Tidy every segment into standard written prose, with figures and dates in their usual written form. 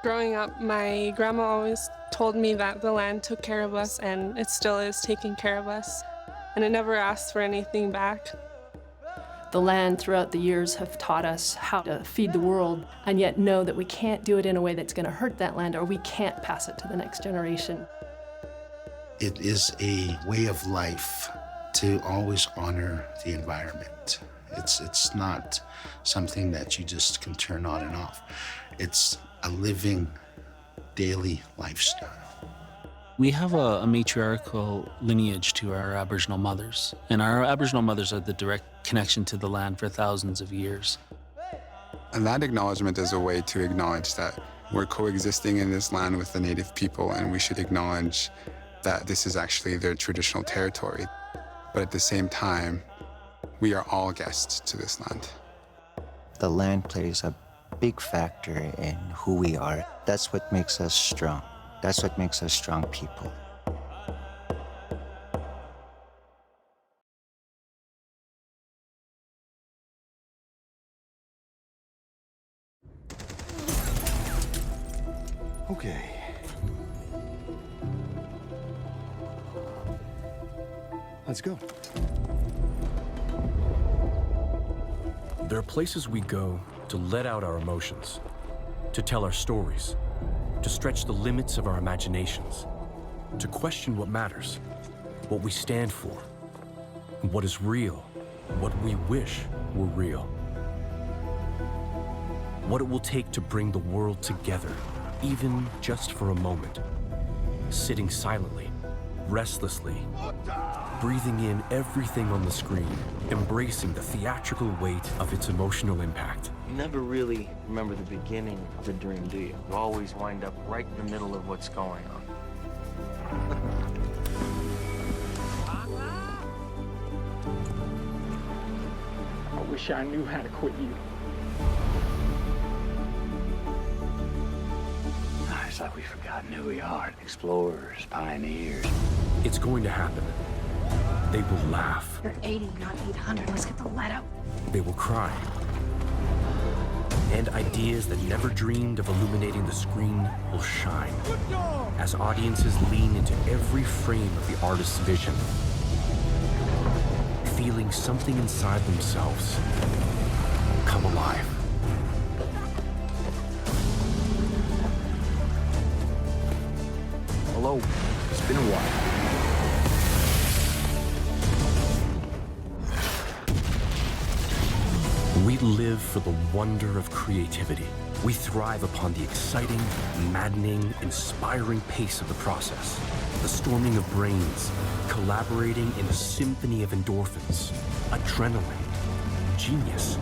Growing up, my grandma always told me that the land took care of us and it still is taking care of us, and it never asked for anything back. The land throughout the years have taught us how to feed the world, and yet know that we can't do it in a way that's going to hurt that land, or we can't pass it to the next generation. It is a way of life to always honor the environment. It's not something that you just can turn on and off. It's a living, daily lifestyle. We have a matriarchal lineage to our Aboriginal mothers, and our Aboriginal mothers are the direct connection to the land for thousands of years. And that acknowledgement is a way to acknowledge that we're coexisting in this land with the native people, and we should acknowledge that this is actually their traditional territory. But at the same time, we are all guests to this land. The land plays a big factor in who we are. That's what makes us strong. That's what makes us strong people. Okay. Let's go. There are places we go to let out our emotions, to tell our stories, to stretch the limits of our imaginations, to question what matters, what we stand for, what is real, what we wish were real. What it will take to bring the world together, even just for a moment. Sitting silently, restlessly, breathing in everything on the screen, embracing the theatrical weight of its emotional impact. You never really remember the beginning of a dream, do you? You always wind up right in the middle of what's going on. I wish I knew how to quit you. It's like we've forgotten who we are. Explorers, pioneers. It's going to happen. They will laugh. You're 80, not 800. Let's get the lead out. They will cry. And ideas that never dreamed of illuminating the screen will shine as audiences lean into every frame of the artist's vision, feeling something inside themselves come alive. Hello. It's been a while. We live for the wonder of creativity. We thrive upon the exciting, maddening, inspiring pace of the process. The storming of brains, collaborating in a symphony of endorphins, adrenaline, genius.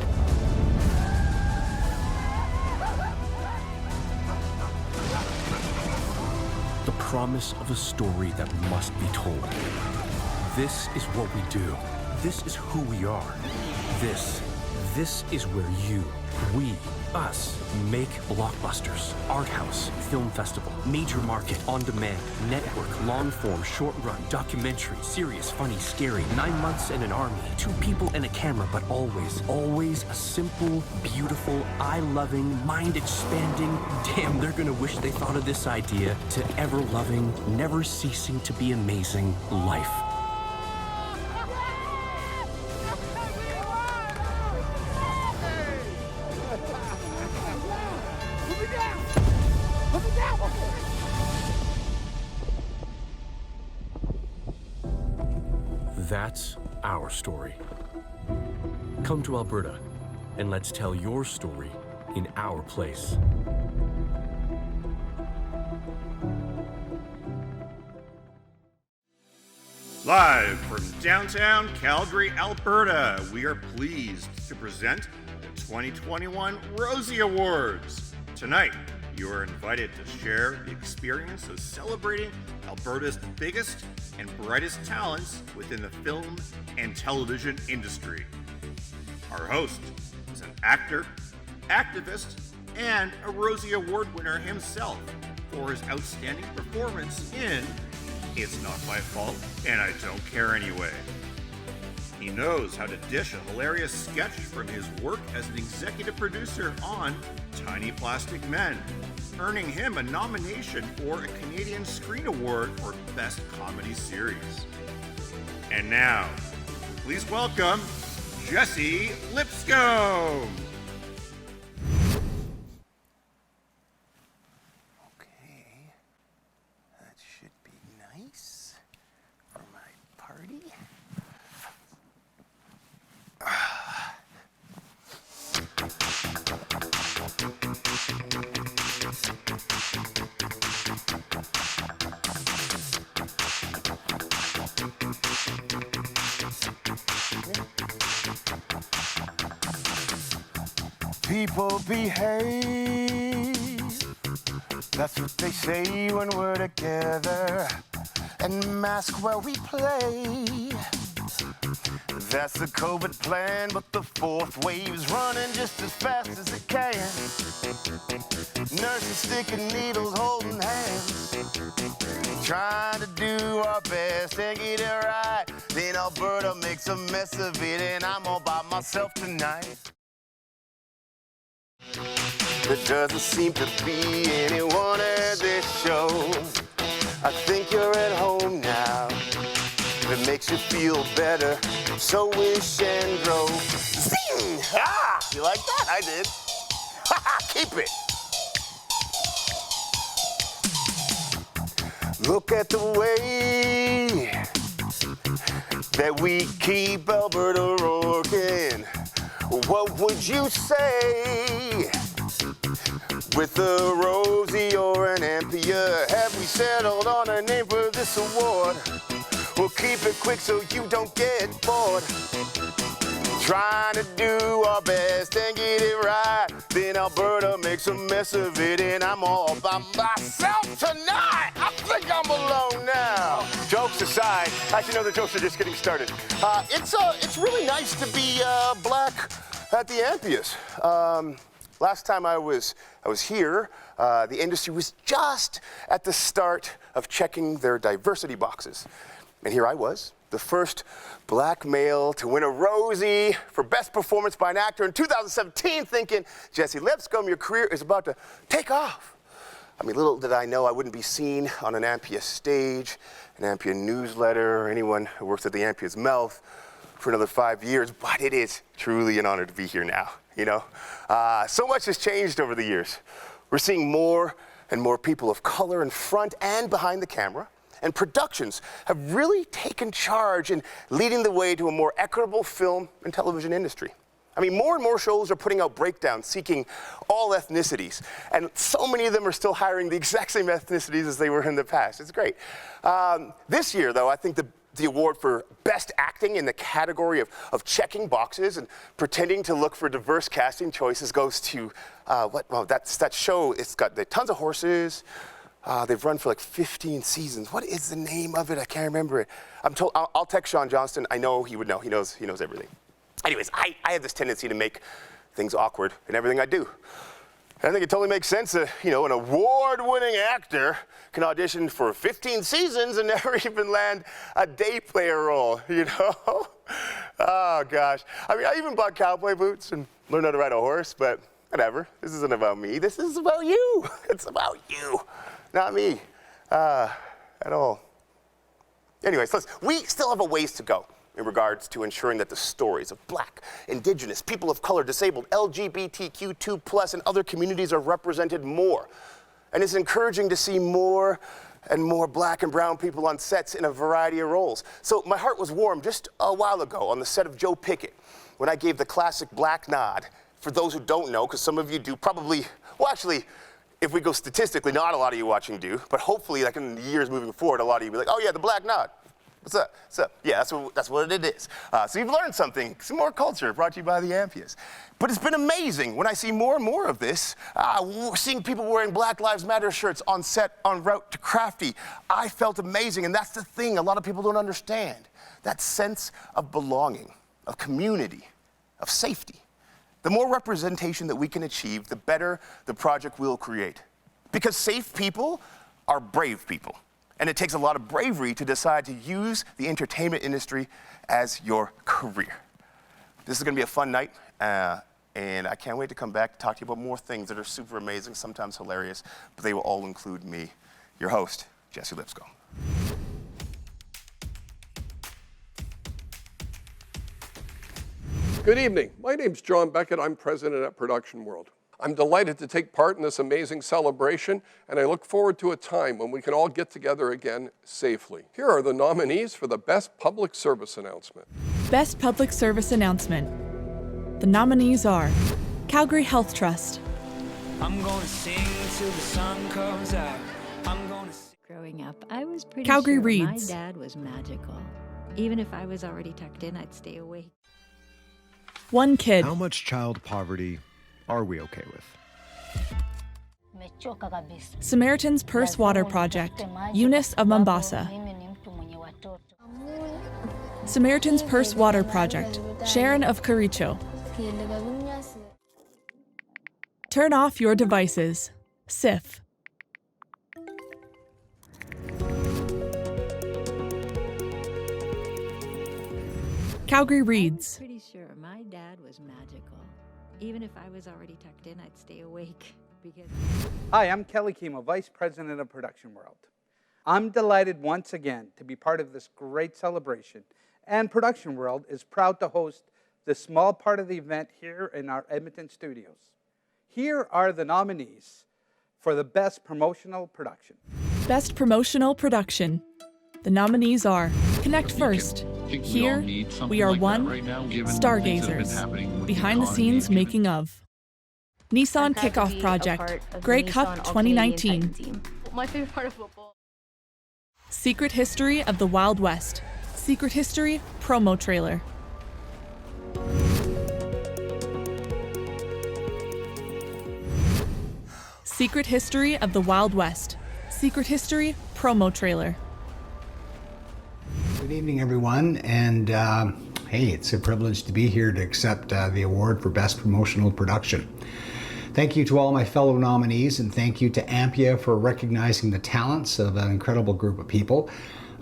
The promise of a story that must be told. This is what we do. This is who we are. This is where you, we, us, make blockbusters. Art house, film festival, major market, on demand, network, long form, short run, documentary, serious, funny, scary, 9 months in an army, 2 people and a camera, but always a simple, beautiful, eye-loving, mind-expanding, damn, they're gonna wish they thought of this idea, to ever-loving, never ceasing to be amazing life. That's our story. Come to Alberta, and let's tell your story in our place. Live from downtown Calgary, Alberta, we are pleased to present the 2021 Rosie Awards. Tonight, you are invited to share the experience of celebrating Alberta's biggest and brightest talents within the film and television industry. Our host is an actor, activist, and a Rosie Award winner himself for his outstanding performance in It's Not My Fault, and I Don't Care Anyway. He knows how to dish a hilarious sketch from his work as an executive producer on Tiny Plastic Men, earning him a nomination for a Canadian Screen Award for Best Comedy Series. And now, please welcome Jesse Lipscomb. Okay, that should be nice for my party. People behave, that's what they say when we're together, and mask while we play. That's the COVID plan, but the fourth wave's running just as fast as it can. Nurses sticking needles, holding hands, trying to do our best and get it right. Then Alberta makes a mess of it, and I'm all by myself tonight. There doesn't seem to be anyone at this show. I think you're at home now. If it makes you feel better, so wish and throw. Zing! Ah! You like that? I did. Ha ha! Keep it. Look at the way that we keep Alberta rocking. What would you say with a Rosie or an Ampere? Have we settled on a name for this award? We'll keep it quick so you don't get bored. Trying to do our best and get it right. Then Alberta makes a mess of it, and I'm all by myself tonight. I think I'm alone now. Jokes aside, actually, no, the jokes are just getting started. It's really nice to be black at the Ampias. Last time I was here, the industry was just at the start of checking their diversity boxes. And here I was, the first black male to win a Rosie for Best Performance by an Actor in 2017, thinking, Jesse Lipscomb, your career is about to take off. I mean, little did I know I wouldn't be seen on an Ampia stage, an Ampia newsletter, or anyone who works at the Ampia's Mouth for another 5 years, but it is truly an honor to be here now, you know? So much has changed over the years. We're seeing more and more people of color in front and behind the camera, and productions have really taken charge in leading the way to a more equitable film and television industry. I mean, more and more shows are putting out breakdowns seeking all ethnicities, and so many of them are still hiring the exact same ethnicities as they were in the past. It's great. This year, though, I think the award for Best Acting in the category of checking boxes and pretending to look for diverse casting choices goes to, that show. It's got tons of horses. They've run for like 15 seasons. What is the name of it? I can't remember it. I'm told, I'll text Sean Johnston. I know he would know. He knows everything. Anyways, I have this tendency to make things awkward in everything I do. And I think it totally makes sense that, an award-winning actor can audition for 15 seasons and never even land a day player role, Oh, gosh. I mean, I even bought cowboy boots and learned how to ride a horse, but whatever. This isn't about me. This is about you. It's about you, not me, at all. Anyways, we still have a ways to go in regards to ensuring that the stories of Black, Indigenous, people of color, disabled, LGBTQ2+, and other communities are represented more. And it's encouraging to see more and more Black and brown people on sets in a variety of roles. So my heart was warm just a while ago on the set of Joe Pickett when I gave the classic black nod. For those who don't know, because some of you do probably, well, actually, if we go statistically, not a lot of you watching do, but hopefully, like in the years moving forward, a lot of you will be like, oh yeah, the black nod. What's up? What's up? Yeah, that's what it is. So you've learned something, some more culture brought to you by the Ampias. But it's been amazing when I see more and more of this, seeing people wearing Black Lives Matter shirts on set en route to Crafty. I felt amazing, and that's the thing a lot of people don't understand. That sense of belonging, of community, of safety. The more representation that we can achieve, the better the project will create. Because safe people are brave people. And it takes a lot of bravery to decide to use the entertainment industry as your career. This is gonna be a fun night. And I can't wait to come back and talk to you about more things that are super amazing, sometimes hilarious, but they will all include me, your host, Jesse Lipscomb. Good evening. My name's John Beckett. I'm president at Production World. I'm delighted to take part in this amazing celebration, and I look forward to a time when we can all get together again safely. Here are the nominees for the Best Public Service Announcement. Best Public Service Announcement. The nominees are Calgary Health Trust. I'm gonna sing till the sun comes out. Growing up, I was pretty Calgary sure Reads. my dad was magical. Even if I was already tucked in, I'd stay awake. One Kid. How much child poverty are we okay with? Samaritan's Purse Water Project. Eunice of Mombasa. Samaritan's Purse Water Project. Sharon of Kericho. Turn off your devices. SIF. Calgary Reads. Pretty sure my dad was magical. Even if I was already tucked in, I'd stay awake because... Hi, I'm Kelly Kimo, Vice President of Production World. I'm delighted once again to be part of this great celebration, and Production World is proud to host this small part of the event here in our Edmonton studios. Here are the nominees for the Best Promotional Production. Best Promotional Production. The nominees are Connect First. Here, We Are One, Stargazers, Behind the Scenes Making of. Nissan Kickoff Project, Grey Cup 2019. My favorite part of football. Secret History of the Wild West. Secret History Promo Trailer. Secret History of the Wild West. Secret History Promo Trailer. Good evening, everyone, and hey, it's a privilege to be here to accept the award for Best Promotional Production. Thank you to all my fellow nominees, and thank you to Ampia for recognizing the talents of an incredible group of people.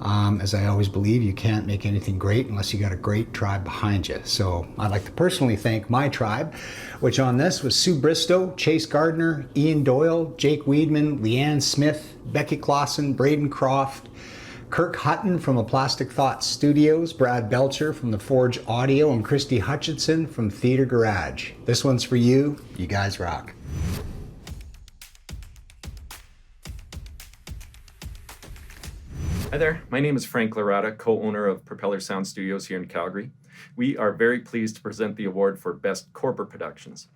As I always believe, you can't make anything great unless you got a great tribe behind you. So I'd like to personally thank my tribe, which on this was Sue Bristow, Chase Gardner, Ian Doyle, Jake Weedman, Leanne Smith, Becky Clausen, Braden Croft, Kirk Hutton from the Plastic Thoughts Studios, Brad Belcher from the Forge Audio, and Christy Hutchinson from Theater Garage. This one's for you. You guys rock. Hi there, my name is Frank Larata, co-owner of Propeller Sound Studios here in Calgary. We are very pleased to present the award for Best Corporate Productions.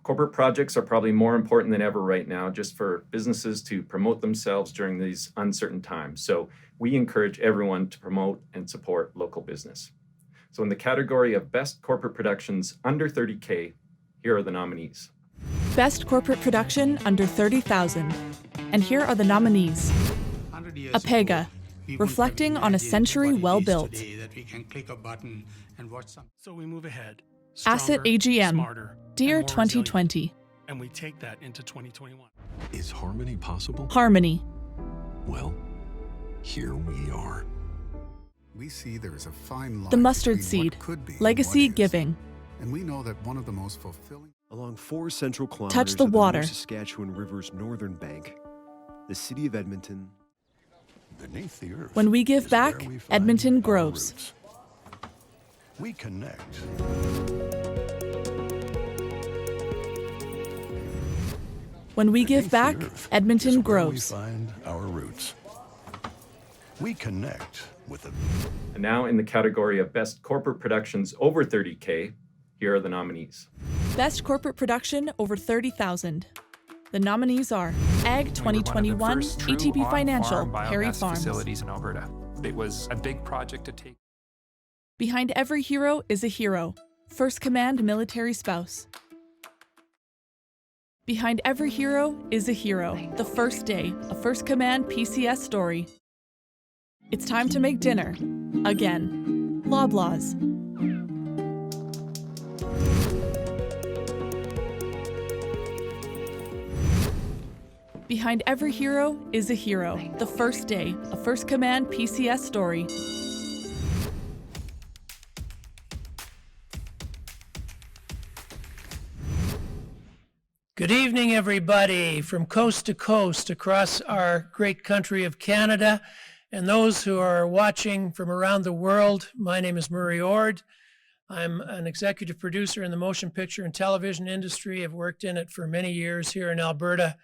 Corporate projects are probably more important than ever right now, just for businesses to promote themselves during these uncertain times. So we encourage everyone to promote and support local business. So in the category of Best Corporate Productions under 30K, here are the nominees. Best Corporate Production under 30,000. And here are the nominees. Apega, reflecting on a century well built. So we move ahead. Asset Stronger, AGM, smarter, Dear and more 2020. resilient. And we take that into 2021. Is harmony possible? Harmony. Well, here we are. We see there is a fine line The Mustard between what Seed, could be and Legacy what is. Giving. And we know that one of the most fulfilling Along 4 central kilometers Touch the of Water. New Saskatchewan River's northern bank, the city of Edmonton. beneath the earth. When we give is back, where we find Edmonton our grows. roots. We connect. When we give Beneath back, the earth Edmonton is where grows. We find our roots. We connect with the. And now in the category of Best Corporate Productions over 30K, here are the nominees. Best Corporate Production over 30,000. The nominees are Ag 2021, ATP Financial, Harry Farms. Facilities in Alberta. It was a big project to take. Behind every hero is a hero. First Command Military Spouse. Behind every hero is a hero. The First Day, a First Command PCS story. It's time to make dinner. Again. Loblaws. Behind every hero is a hero. The First Day, a First Command PCS story. Good evening, everybody, from coast to coast across our great country of Canada, and those who are watching from around the world. My name is Murray Ord. I'm an executive producer in the motion picture and television industry. I've worked in it for many years here in Alberta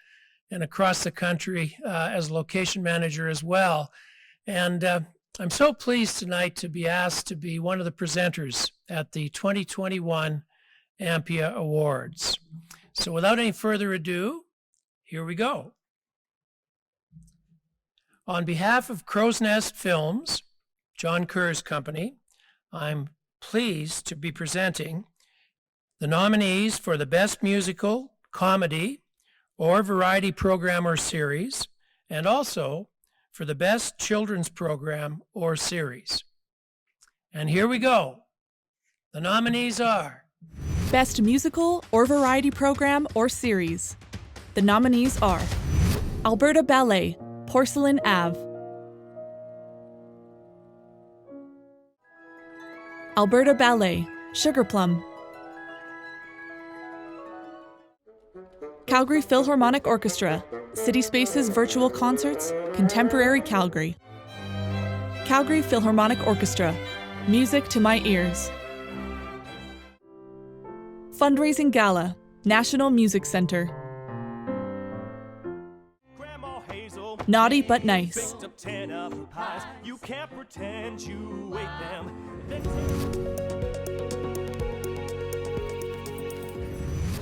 and across the country as location manager as well. And I'm so pleased tonight to be asked to be one of the presenters at the 2021 AMPIA Awards. So without any further ado, here we go. On behalf of Crow's Nest Films, John Kerr's company, I'm pleased to be presenting the nominees for the Best Musical, Comedy, or Variety Program or Series, and also for the Best Children's Program or Series. And here we go. The nominees are Best Musical or Variety Program or Series. The nominees are Alberta Ballet, Porcelain Ave. Alberta Ballet, Sugar Plum. Calgary Philharmonic Orchestra, City Spaces Virtual Concerts, Contemporary Calgary. Calgary Philharmonic Orchestra, Music to My Ears. Fundraising Gala, National Music Center. Naughty But Nice. You can't pretend you ate them.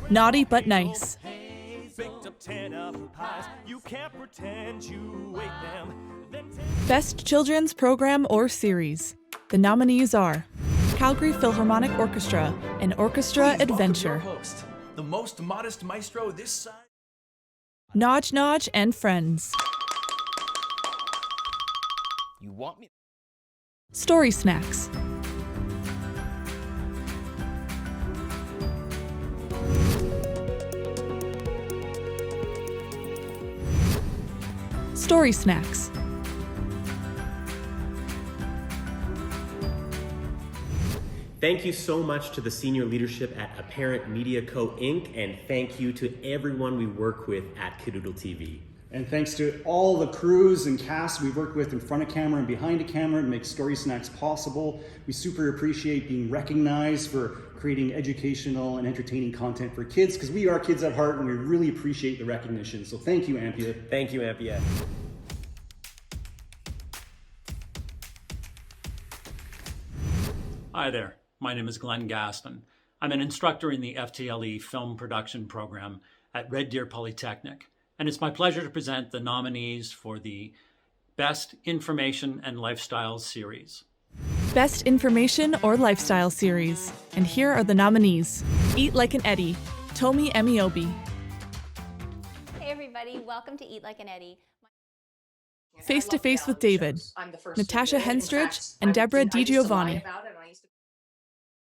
Naughty But Nice. Baked up 10 apple pies. You can't pretend you ate them. Best Children's Program or Series. The nominees are Calgary Philharmonic Orchestra, an orchestra adventure. Host, the most modest maestro this side. Nodge Nodge and Friends. You want me? Story Snacks. Story Snacks. Thank you so much to the senior leadership at Apparent Media Co. Inc. and thank you to everyone we work with at Cadoodle TV. And thanks to all the crews and casts we've worked with in front of camera and behind a camera to make Story Snacks possible. We super appreciate being recognized for creating educational and entertaining content for kids, because we are kids at heart and we really appreciate the recognition. So thank you, AMPIA. Thank you, AMPIA. Hi there. My name is Glenn Gaston. I'm an instructor in the FTLE film production program at Red Deer Polytechnic, and it's my pleasure to present the nominees for the Best Information and Lifestyle Series. Best Information or Lifestyle Series. And here are the nominees. Eat Like an Eddie, Tomi Emiobi. Hey everybody, welcome to Eat Like an Eddie. Face to Face with David, Natasha Henstridge and Deborah DiGiovanni.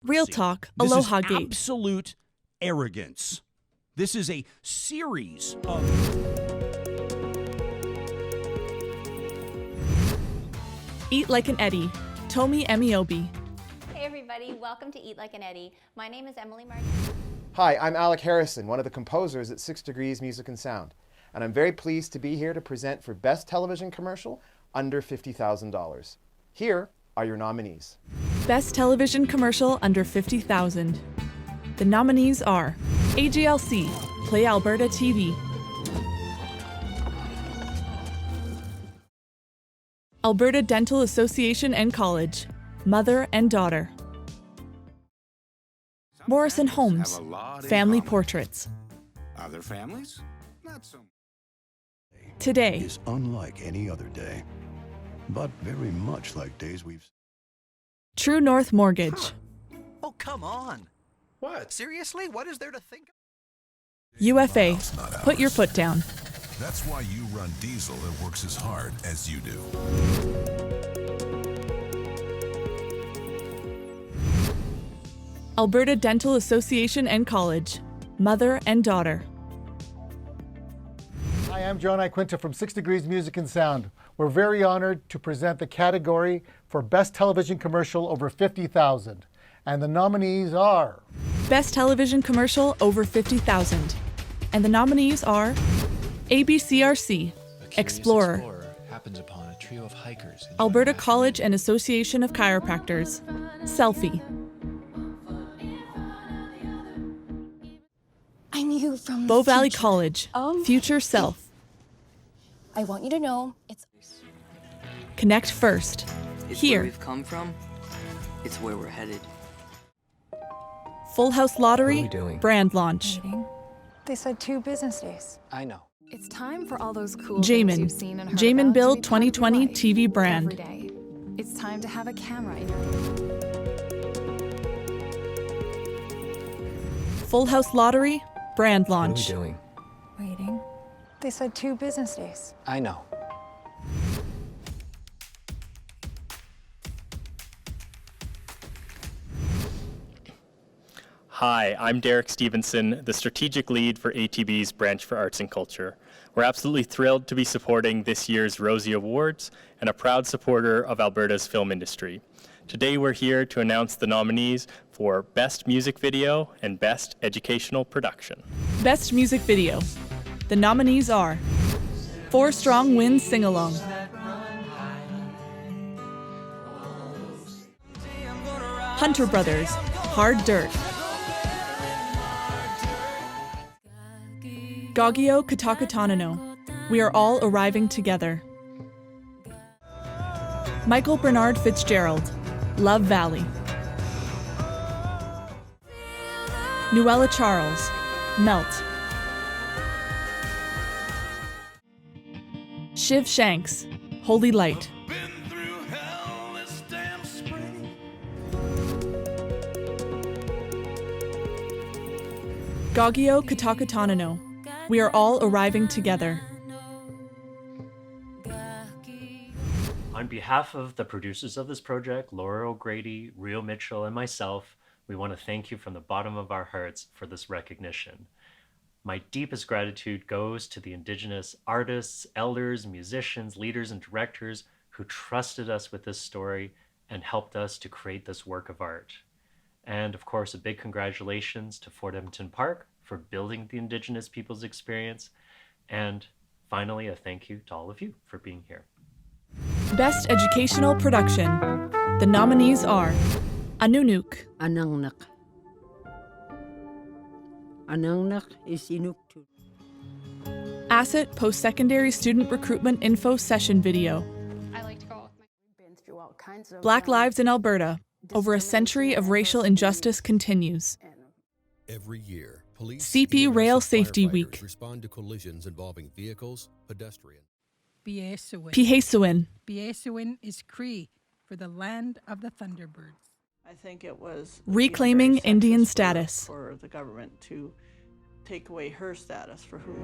Real Talk, Aloha This is Gate. absolute arrogance. This is a series of... Eat Like an Eddie, Tomi Emiobi. Hey everybody, welcome to Eat Like an Eddie. My name is Emily Martin. Hi, I'm Alec Harrison, one of the composers at 6 Degrees Music and Sound, and I'm very pleased to be here to present for Best Television Commercial under $50,000. Here are your nominees. Best Television Commercial under $50,000. The nominees are AGLC, Play Alberta TV. Alberta Dental Association and College, Mother and Daughter. Morrison Homes, Family Portraits. Other families? Not so. Today is unlike any other day, but very much like days we've... True North Mortgage. Oh, come on. What? Seriously? What is there to think of? UFA, Put Your Foot Down. That's why you run diesel that works as hard as you do. Alberta Dental Association and College, Mother and Daughter. Hi, I'm John Iquinta from 6 Degrees Music and Sound. We're very honored to present the category for Best Television Commercial over $50,000. And the nominees are... Best Television Commercial over $50,000. And the nominees are ABCRC, Explorer, happens upon a trio of hikers. Alberta College and Association of Chiropractors, Selfie, I'm you from Bow the Valley future. College, Future Self, I want you to know it's Connect First, It's Here, where we've come from. It's where we're headed. Full House Lottery, What are we doing? brand launch, They said 2 business days. I know. It's time for all those cool Jamin, things you've seen and heard Jamin about Bill to be part of your 2020 life TV brand. every day. It's time to have a camera in your Full House Lottery, brand launch, What are we doing? waiting. They said 2 business days. I know. Hi, I'm Derek Stevenson, the strategic lead for ATB's Branch for Arts and Culture. We're absolutely thrilled to be supporting this year's Rosie Awards and a proud supporter of Alberta's film industry. Today we're here to announce the nominees for Best Music Video and Best Educational Production. Best Music Video. The nominees are 4 Strong Winds Sing-Along, Hunter Brothers, Hard Dirt, Gagio Katakatanano, We Are All Arriving Together, Michael Bernard Fitzgerald, Love Valley, Nuella Charles, Melt, Shiv Shanks, Holy Light, Gagio Katakatanano, We Are All Arriving Together. On behalf of the producers of this project, Laura O'Grady, Rio Mitchell, and myself, we want to thank you from the bottom of our hearts for this recognition. My deepest gratitude goes to the Indigenous artists, elders, musicians, leaders, and directors who trusted us with this story and helped us to create this work of art. And of course, a big congratulations to Fort Edmonton Park for building the Indigenous people's experience. And finally, a thank you to all of you for being here. Best Educational Production. The nominees are Anunuk, Anangnak. Anangnak is Inuktitut. Asset Post-Secondary Student Recruitment Info Session Video. I like to go with my been through all kinds of Black Lives in Alberta. Over a century of racial injustice continues. Every year, police CP Rail Safety Week. respond to collisions involving vehicles, pedestrians. Pihesewin. Pihesewin is Cree for the land of the Thunderbirds. I think it was Reclaiming Indian for status. the government to take away her status for whom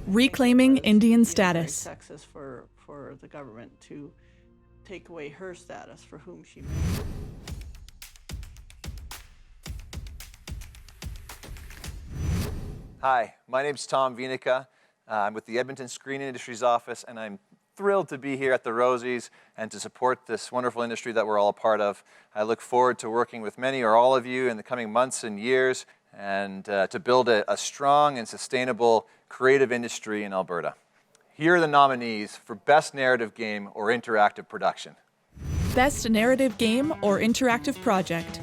Reclaiming Indian status. sexist for the government to take away her status for whom she may. Hi, my name's Tom Wienicke. I'm with the Edmonton Screen Industries Office, and I'm thrilled to be here at the Rosies and to support this wonderful industry that we're all a part of. I look forward to working with many or all of you in the coming months and years and to build a strong and sustainable creative industry in Alberta. Here are the nominees for Best Narrative Game or Interactive Production. Best Narrative Game or Interactive Project.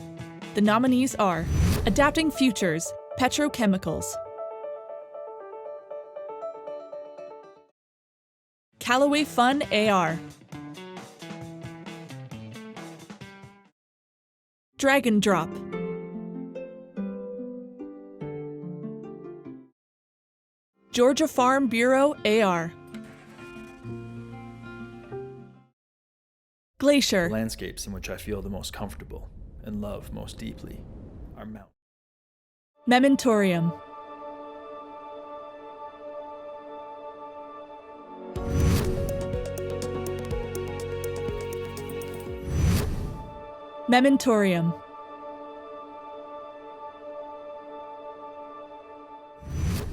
The nominees are Adapting Futures, Petrochemicals, Callaway Fun AR, Dragon Drop, Georgia Farm Bureau AR, Glacier, The landscapes in which I feel the most comfortable and love most deeply are mountains. Mementorium, Mementorium,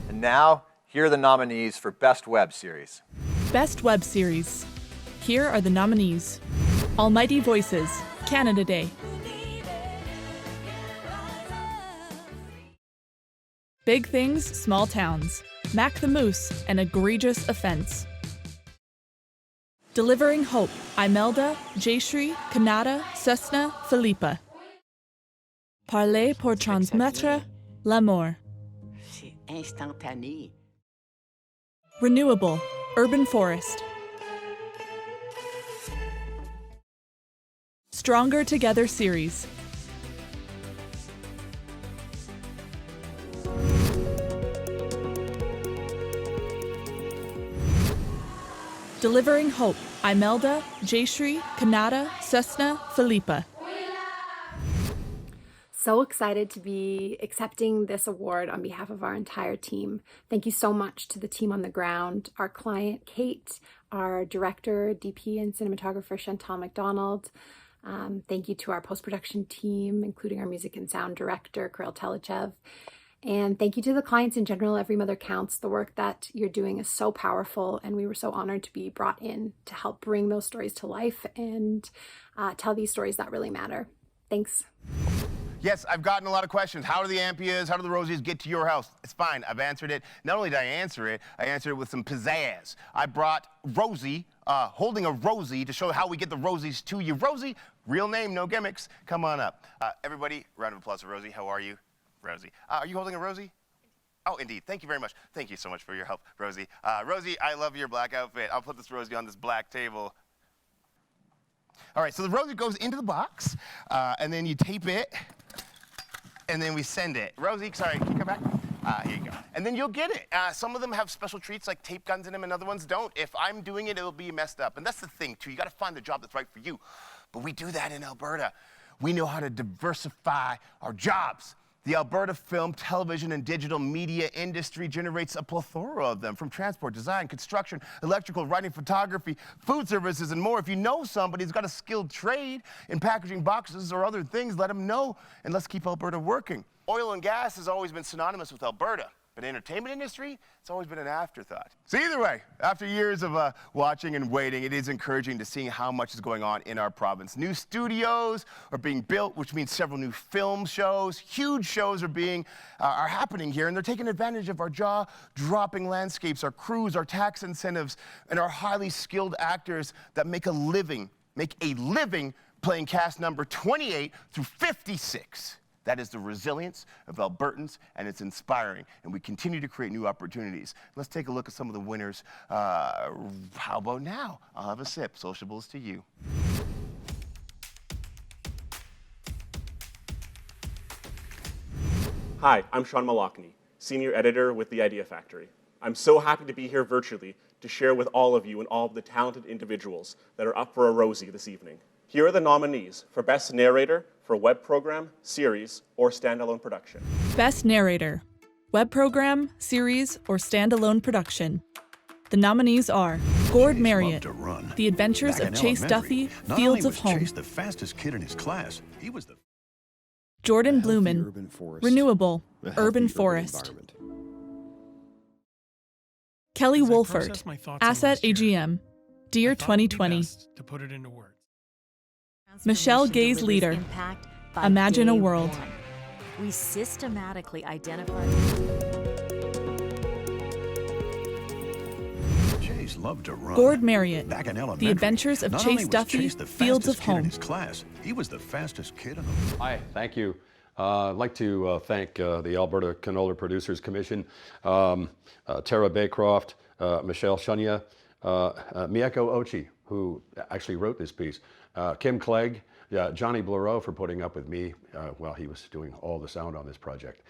And now, here are the nominees for Best Web Series. Best Web Series. Here are the nominees. Almighty Voices, Canada Day, Big things, small towns. Mac the Moose, an egregious offense. Delivering hope. Imelda, Jayshri, Kanata, Susna, Philippa. Parler pour transmettre l'amour. C'est instantané. Renewable. Urban forest. Stronger Together series. Delivering hope. Imelda, Jayshri, Kanata, Susna, Philippa. So excited to be accepting this award on behalf of our entire team. Thank you so much to the team on the ground, our client, Kate, our director, DP, and cinematographer, Chantal McDonald. Thank you to our post-production team, including our music and sound director, Kirill Telechev. And thank you to the clients in general. Every Mother Counts. The work that you're doing is so powerful, and we were so honored to be brought in to help bring those stories to life and tell these stories that really matter. Thanks. Yes, I've gotten a lot of questions. How do the Ampias, how do the Rosies get to your house? It's fine, I've answered it. Not only did I answer it with some pizzazz. I brought Rosie, holding a Rosie to show how we get the Rosies to you. Rosie, real name, no gimmicks. Come on up. Everybody, round of applause for Rosie. How are you? Rosie. Are you holding a Rosie? Oh, indeed. Thank you very much. Thank you so much for your help, Rosie. Rosie, I love your black outfit. I'll put this Rosie on this black table. All right, so the Rosie goes into the box, and then you tape it, and then we send it. Rosie, sorry, can you come back? Here you go. And then you'll get it. Some of them have special treats like tape guns in them, and other ones don't. If I'm doing it, it'll be messed up. And that's the thing, too. You got to find the job that's right for you. But we do that in Alberta. We know how to diversify our jobs. The Alberta film, television, and digital media industry generates a plethora of them, from transport, design, construction, electrical, writing, photography, food services, and more. If you know somebody who's got a skilled trade in packaging boxes or other things, let them know, and let's keep Alberta working. Oil and gas has always been synonymous with Alberta, but the entertainment industry, it's always been an afterthought. So either way, after years of watching and waiting, it is encouraging to see how much is going on in our province. New studios are being built, which means several new film shows. Huge shows are happening here, and they're taking advantage of our jaw-dropping landscapes, our crews, our tax incentives, and our highly skilled actors that make a living playing cast number 28 through 56. That is the resilience of Albertans, and it's inspiring, and we continue to create new opportunities. Let's take a look at some of the winners. How about now? I'll have a sip. Sociables to you. Hi, I'm Sean Malakny, Senior Editor with The Idea Factory. I'm so happy to be here virtually to share with all of you and all of the talented individuals that are up for a Rosie this evening. Here are the nominees for Best Narrator for Web Program, Series, or Standalone Production. Best Narrator. Web Program, Series, or Standalone Production. The nominees are Gord Marriott, The Adventures of Chase Duffy, Fields of Home. Chase the fastest kid in his class. He was the Jordan Blumen, Renewable, Urban Forest. Kelly Wolfert, Asset AGM, Dear 2020. To put it into words. Michelle Gay's Leader, Imagine a World. We systematically identify. Chase loved to run. Gord Marriott, Back in elementary, The Adventures of not Chase only was Duffy, Chase the Fields of fastest kid in Home. his class, he was the fastest kid in the... Hi, thank you. I'd like to thank the Alberta Canola Producers Commission, Tara Baycroft, Michelle Shunya, Mieko Ochi, who actually wrote this piece, Kim Clegg, Johnny Blaireau for putting up with me while he was doing all the sound on this project.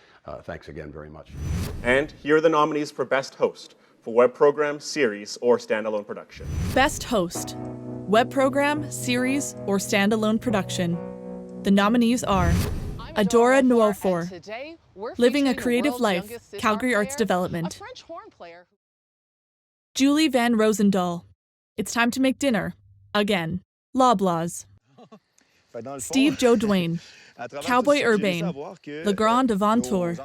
Thanks again very much. And here are the nominees for Best Host for Web Program, Series, or Standalone Production. Best Host. Web Program, Series, or Standalone Production. The nominees are Adora Nuofor, Living a Creative Life, Calgary Arts Development. Julie Van Rosendahl, It's Time to Make Dinner, Again, Loblaws. Steve Joe Duane, Cowboy Urbane, Le Grand Aventure.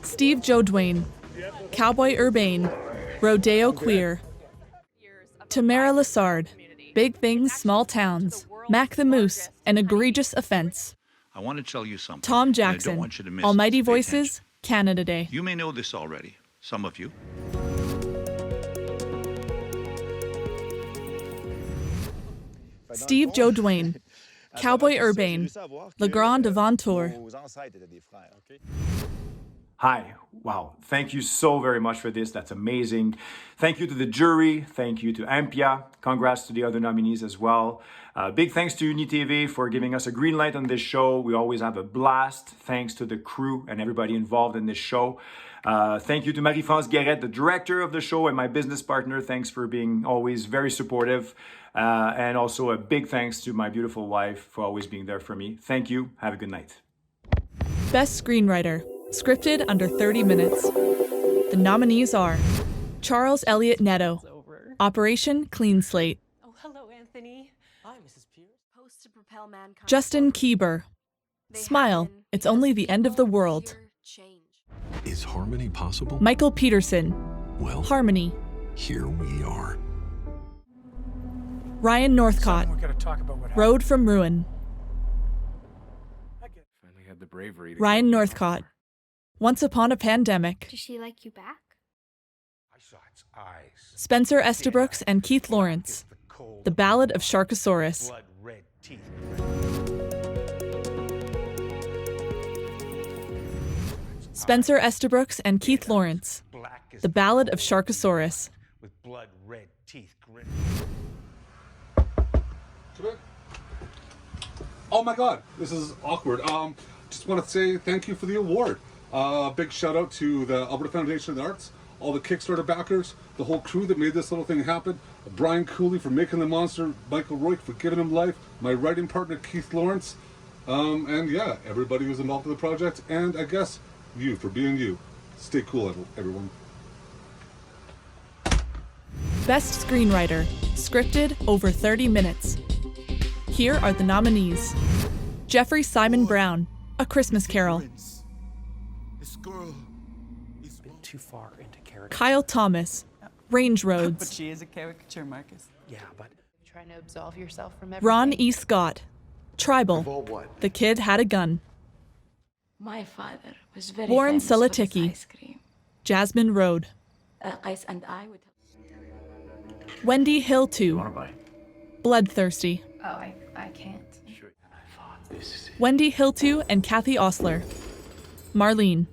Steve Joe Duane, Cowboy Urbane, Rodeo Queer. Tamara Lassard, Big Things, Small Towns, Mac the Moose, An Egregious Offense. I want to tell you something. Tom Jackson, Almighty Voices, Canada Day. You may know this already, some of you. Steve Joe Duane, Cowboy Urbane, Le Grand Aventure. Hi. Wow. Thank you so very much for this. That's amazing. Thank you to the jury. Thank you to Ampia. Congrats to the other nominees as well. Big thanks to UniTV for giving us a green light on this show. We always have a blast. Thanks to the crew and everybody involved in this show. Thank you to Marie-France Guéret, the director of the show, and my business partner. Thanks for being always very supportive. And also a big thanks to my beautiful wife for always being there for me. Thank you. Have a good night. Best Screenwriter, scripted under 30 minutes. The nominees are Charles Elliott Neto, Operation Clean Slate. Oh, hello, Anthony. Hi, Mrs. Pierce. Post to propel mankind. Justin Kieber, Smile, It's Only the End of the World. Is harmony possible? Michael Peterson, Well, Harmony. here we are. Ryan Northcott, Road from Ruin. Finally had the bravery to Ryan Northcott, Once Upon a Pandemic. Does she like you back? Spencer Estabrooks and Keith Lawrence, The Ballad of Sharkosaurus. Spencer Estabrooks and Keith Lawrence, The Ballad of Sharkosaurus. With blood red teeth grit. Oh my God, this is awkward. Just want to say thank you for the award. Big shout out to the Alberta Foundation of the Arts, all the Kickstarter backers, the whole crew that made this little thing happen. Brian Cooley for making the monster, Michael Roy for giving him life, my writing partner Keith Lawrence, and yeah, everybody who's involved in the project, and I guess you for being you. Stay cool, everyone. Best Screenwriter, scripted over 30 minutes. Here are the nominees. Jeffrey Simon Brown, A Christmas Carol. Too far into character. Kyle Thomas, Range But Roads. she is a caricature, Marcus. Yeah, but Trying to absolve yourself from everything. Ron E. Scott, Tribal, The Kid Had a Gun. My father was very Warren famous for his Salatiki, ice cream. Jasmine Road. Ice and I would. Wendy Hill 2, Bloodthirsty. Oh, I can't. Wendy Hill 2 and Kathy Osler. Marlene.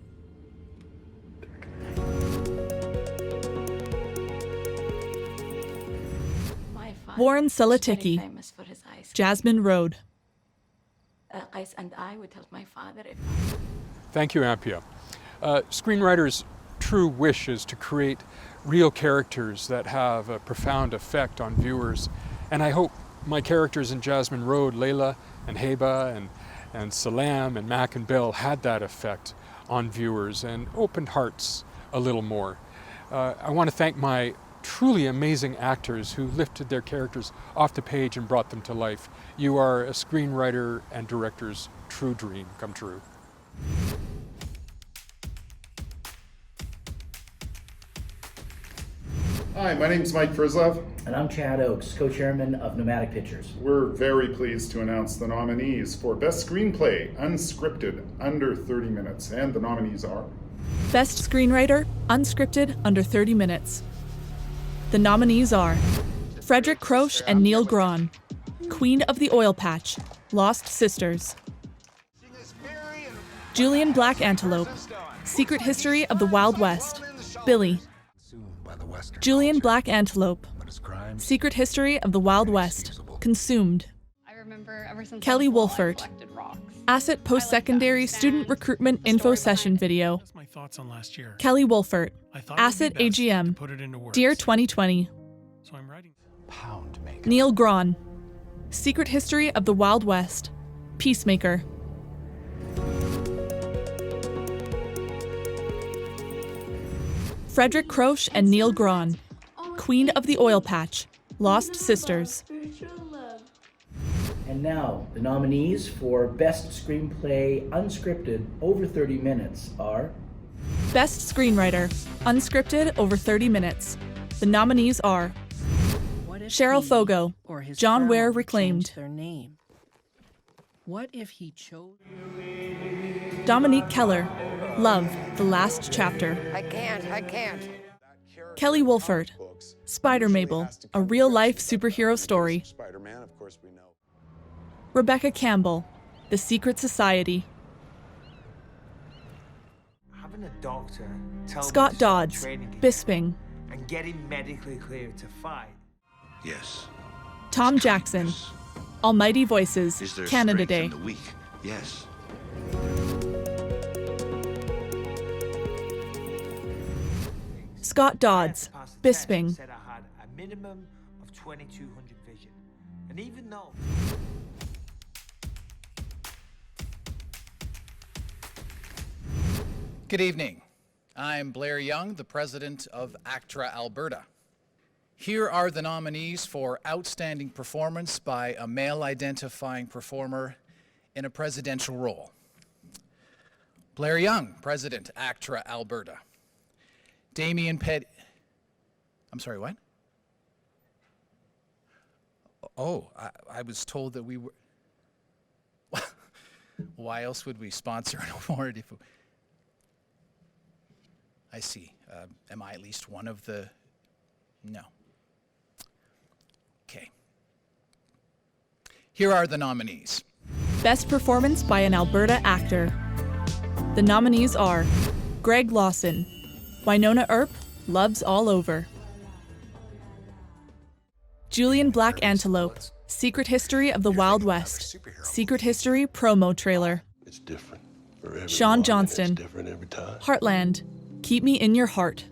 My father Warren was very Salatiki, famous for his ice cream. Jasmine Road. Ice and I would tell my father if. Thank you, Ampia. Screenwriters' true wish is to create real characters that have a profound effect on viewers. And I hope my characters in Jasmine Road, Layla and Heba and Salam and Mac and Bill, had that effect on viewers and opened hearts a little more. I want to thank my truly amazing actors who lifted their characters off the page and brought them to life. You are a screenwriter and director's true dream come true. Hi, my name's Mike Frislov. And I'm Chad Oakes, co-chairman of Nomadic Pictures. We're very pleased to announce the nominees for Best Screenplay, Unscripted, Under 30 Minutes. And the nominees are... Best Screenwriter, Unscripted, Under 30 Minutes. The nominees are Frederick Croce and Neil Grahn, Queen of the Oil Patch, Lost Sisters. Julian Black Antelope, Secret History of the Wild West, Billy. Julian Black Antelope, Secret History of the Wild West, Consumed. I remember ever since Kelly I was little, I Wolfert, collected rocks. Asset Post-Secondary Student Recruitment Info Session Video. My thoughts on last year. Kelly Wolfert, I thought Asset it would be best AGM, to put it into words. Dear 2020. So I'm writing. Neil Grahn, Secret History of the Wild West, Peacemaker. Frederick Croce and Neil Grahn, Queen of the Oil Patch, Lost Sisters. And now, the nominees for Best Screenplay Unscripted over 30 minutes are... Best Screenwriter, Unscripted over 30 minutes. The nominees are Cheryl Fogo, John Ware Reclaimed. Their name. What if he chose... Dominique Keller, Love, the last chapter. I can't. Kelly Wolford, Spider-Mabel, a real-life superhero story. Spider-Man, of course we know. Rebecca Campbell, The Secret Society. Having a doctor tell Scott me to start Dodds, training again Bisping. and getting medically cleared to fight. Yes. Tom Jackson, Almighty Voices, Is there Canada strength Day. in the weak? Yes. Scott Dodds, Bisping. Said I had a minimum of 2200 vision. And even though Good evening. I'm Blair Young, the president of ACTRA Alberta. Here are the nominees for Outstanding Performance by a Male-Identifying Performer in a Presidential Role. Blair Young, President, ACTRA Alberta. Damien I'm sorry, what? Oh, I was told that we were... Why else would we sponsor an award if... I see. Am I at least one of the... No. Okay. Here are the nominees. Best Performance by an Alberta Actor. The nominees are Greg Lawson, Winona Earp, Loves All Over. Julian Black Antelope, Secret History of the Wild West, Secret History promo trailer. It's different for everyone. Sean Johnston, It's different every time. Heartland, Keep Me in Your Heart.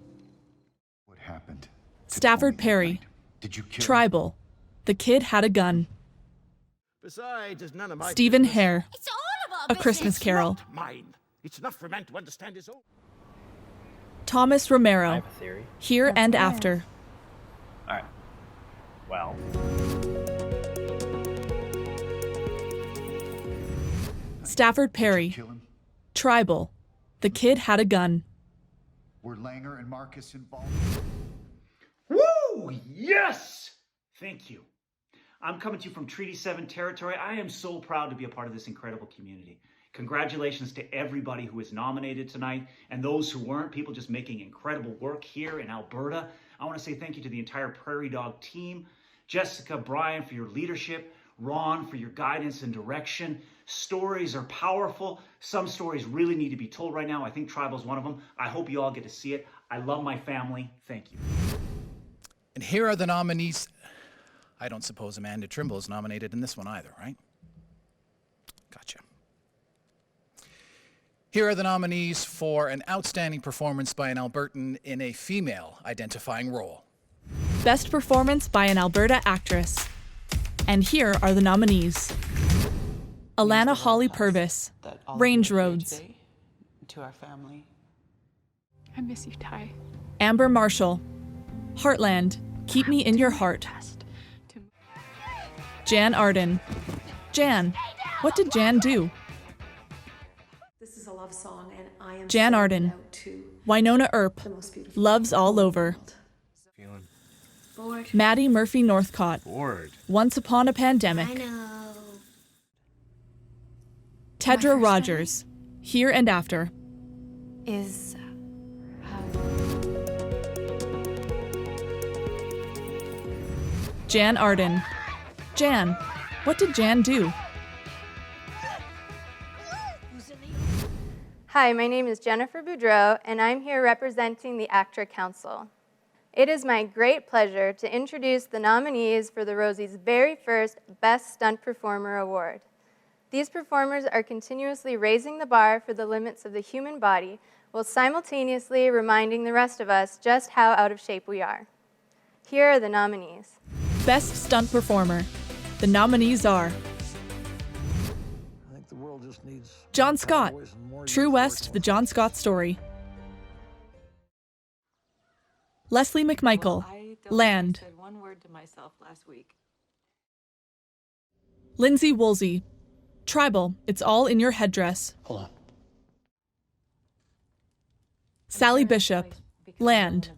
What happened? Stafford Perry, Did you kill Tribal, The Kid Had a Gun. Besides, it's none of my Stephen business. Hare, It's all of A Christmas Carol. Not mine. It's not for man to understand his own. Thomas Romero, I have a theory. Here and After. All right. Well. Stafford Perry, Tribal, The Kid Had a Gun. Were Langer and Marcus involved? Woo! Yes! Thank you. I'm coming to you from Treaty 7 territory. I am so proud to be a part of this incredible community. Congratulations to everybody who is nominated tonight and those who weren't, people just making incredible work here in Alberta. I want to say thank you to the entire Prairie Dog team. Jessica, Brian, for your leadership. Ron, for your guidance and direction. Stories are powerful. Some stories really need to be told right now. I think Tribal's one of them. I hope you all get to see it. I love my family. Thank you. And here are the nominees. I don't suppose Amanda Trimble is nominated in this one either, right? Gotcha. Here are the nominees for an outstanding performance by an Albertan in a female-identifying role. Best Performance by an Alberta Actress. And here are the nominees. Alana Holly Purvis, Range Roads. To our family. I miss you, Ty. Amber Marshall, Heartland, Keep Me in Your Heart. Jan Arden. Jan, what did Jan do? This is a love song, and I am Jan Arden, Winona Earp, Loves All Over. Bored. Maddie Murphy Northcott, Bored. Once Upon a Pandemic. I know. Tedra Rogers, Here and After. Is Jan Arden. Jan, what did Jan do? Hi, my name is Jennifer Boudreau, and I'm here representing the ACTRA Council. It is my great pleasure to introduce the nominees for the Rosie's very first Best Stunt Performer Award. These performers are continuously raising the bar for the limits of the human body while simultaneously reminding the rest of us just how out of shape we are. Here are the nominees. Best Stunt Performer. The nominees are I think the world just needs John Scott, True West, The John Scott Story. Leslie McMichael, Land. I said one word to myself last week. Lindsay Woolsey, Tribal, It's All in Your Headdress. Hold on. Sally Bishop, Land.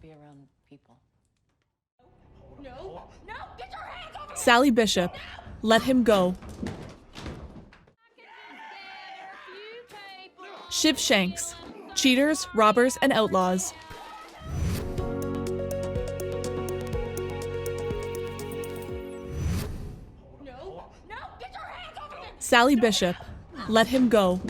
Sally Bishop, Let Him Go. Shiv Shanks, cheaters, robbers, and outlaws. Sally Bishop, Let Him Go.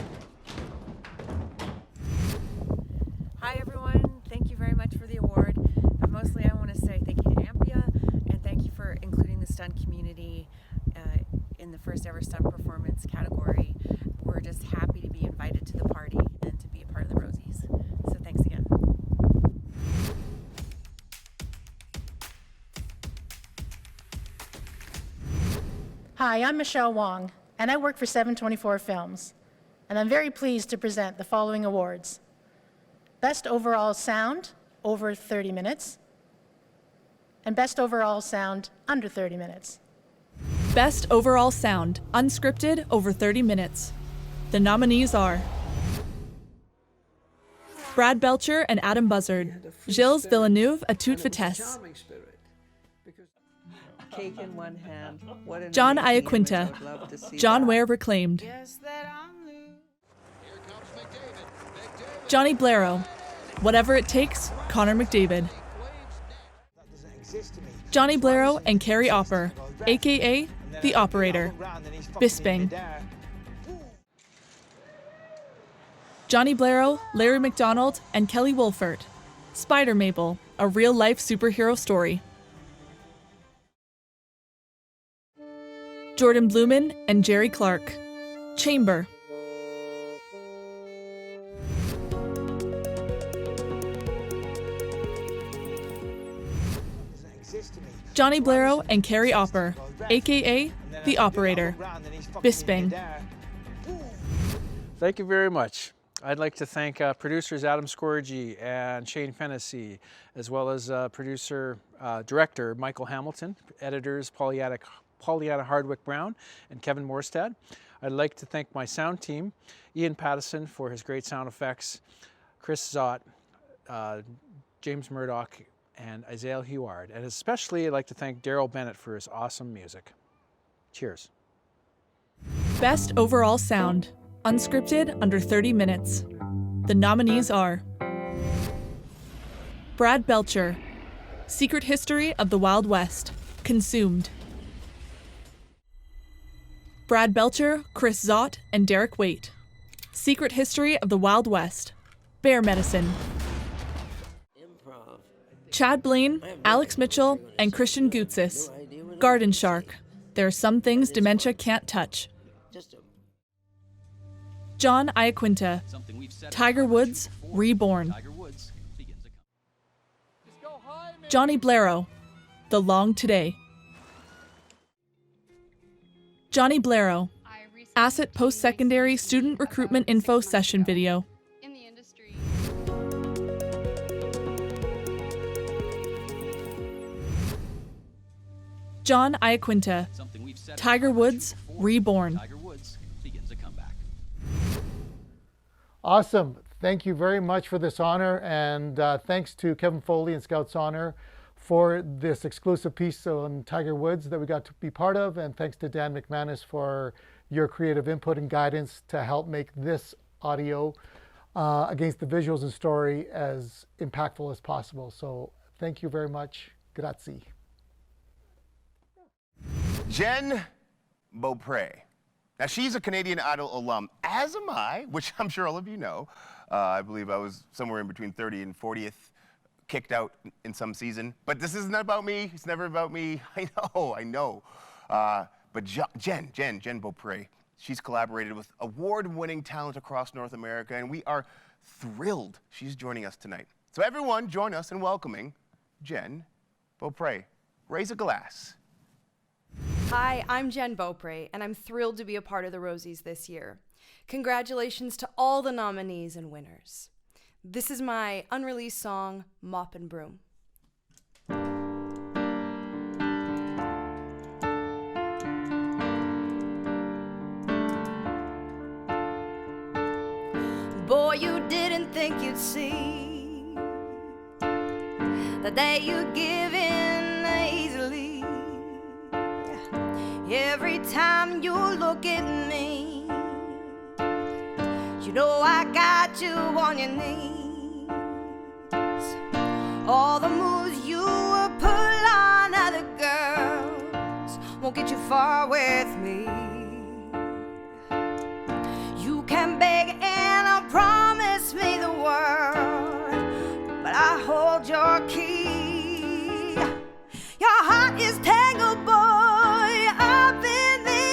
Hi everyone, thank you very much for the award, but mostly I want to say thank you to Ampia and thank you for including the stunt community in the first ever stunt performance category. We're just happy to be invited to the party and to be a part of the Rosies. So thanks again. Hi, I'm Michelle Wong, and I work for 724 Films, and I'm very pleased to present the following awards. Best Overall Sound, over 30 minutes, and Best Overall Sound, under 30 minutes. Best Overall Sound, unscripted, over 30 minutes. The nominees are Brad Belcher and Adam Buzzard, Gilles Villeneuve, A Toute Vitesse, Cake in one hand. What an John amazing Iaquinta, image. I would love to see John that. Ware Reclaimed, Johnny Blaireau, Whatever It Takes, Connor McDavid, Johnny Blaireau and Carrie Opper, aka The Operator, Bisping, Johnny Blaireau, Larry McDonald, and Kelly Wolfert, Spider Mabel, a real-life superhero story, Jordan Blumen and Jerry Clark, Chamber, Johnny Blaireau and Carrie Opper, aka The Operator, Bisping. Thank you very much. I'd like to thank producers Adam Scorgi and Shane Fennessy, as well as director Michael Hamilton, editors Pollyanna Hardwick-Brown and Kevin Morstad. I'd like to thank my sound team, Ian Pattison for his great sound effects, Chris Zott, James Murdoch, and Isaiah Heward. And especially I'd like to thank Daryl Bennett for his awesome music. Cheers. Best Overall Sound, unscripted, under 30 minutes. The nominees are Brad Belcher, Secret History of the Wild West, Consumed. Brad Belcher, Chris Zott, and Derek Waite, Secret History of the Wild West, Bear Medicine. Chad Blaine, Alex Mitchell, and Christian Gutsis, Garden Shark, There Are Some Things Dementia Can't Touch. John Iaquinta, Tiger Woods, Reborn. Johnny Blaireau, The Long Today. Johnny Blaireau, Asset Post-Secondary Student Recruitment Info Session Video. John Iaquinta, Tiger Woods, Reborn. Awesome. Thank you very much for this honor, and thanks to Kevin Foley and Scouts Honor for this exclusive piece on Tiger Woods that we got to be part of, and thanks to Dan McManus for your creative input and guidance to help make this audio against the visuals and story as impactful as possible. So thank you very much. Grazie. Jen Beaupre. Now, she's a Canadian Idol alum, as am I, which I'm sure all of you know. I believe I was somewhere in between 30 and 40th, kicked out in some season. But this isn't about me. It's never about me. I know. But Jen Beaupre, she's collaborated with award-winning talent across North America, and we are thrilled she's joining us tonight. So everyone, join us in welcoming Jen Beaupre. Raise a glass. Hi, I'm Jen Beaupre, and I'm thrilled to be a part of the Rosies this year. Congratulations to all the nominees and winners. This is my unreleased song, Mop and Broom. Boy, you didn't think you'd see the day you give in easily. Every time you look at me, you know I got you on your knees. All the moves you pull on other girls won't get you far with me. You can beg and promise me the world, but I hold your key. Your heart is tangled, boy, up in me.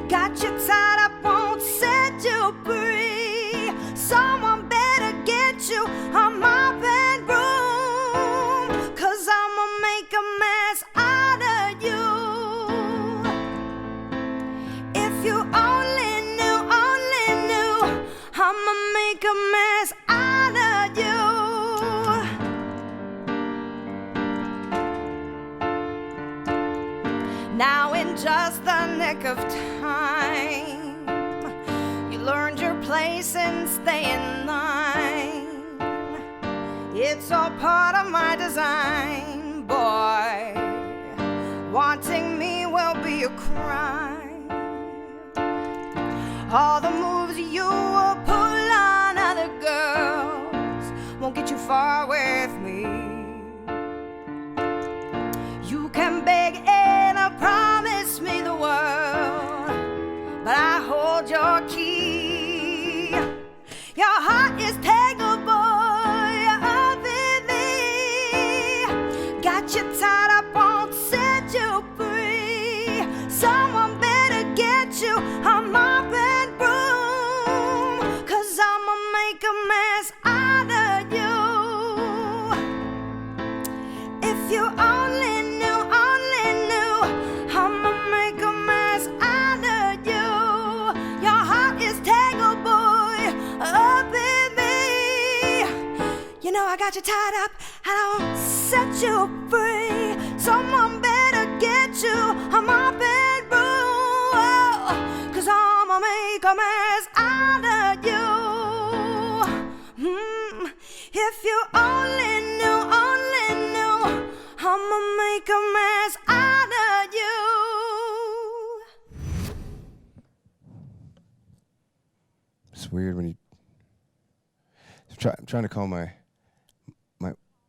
Got you tied up, won't set you free. Someone better get you on my bedroom, 'cause I'ma make a mess out of you. If you only knew, I'ma make a mess out of you. Now in just the nick of time, you learned your place and stay in line. It's all part of my design, boy. Wanting me will be a crime. All the moves you will pull on other girls won't get you far with me. You can beg and promise me the world, but I hold your key. Your heart is tangled, boy, up in me. Got you tied up, won't set you free. Someone better get you on my bedroom, 'cause I'ma make a mess out of you. If you only knew, I'ma make a mess out of you. Your heart is tangled, boy, up in me. You know I got you tied up, I don't set you free. Someone better get you on my bedroom, 'cause I'ma make a mess out of you. If you only knew, I'ma make a mess out of you. It's weird when you. I'm trying to call my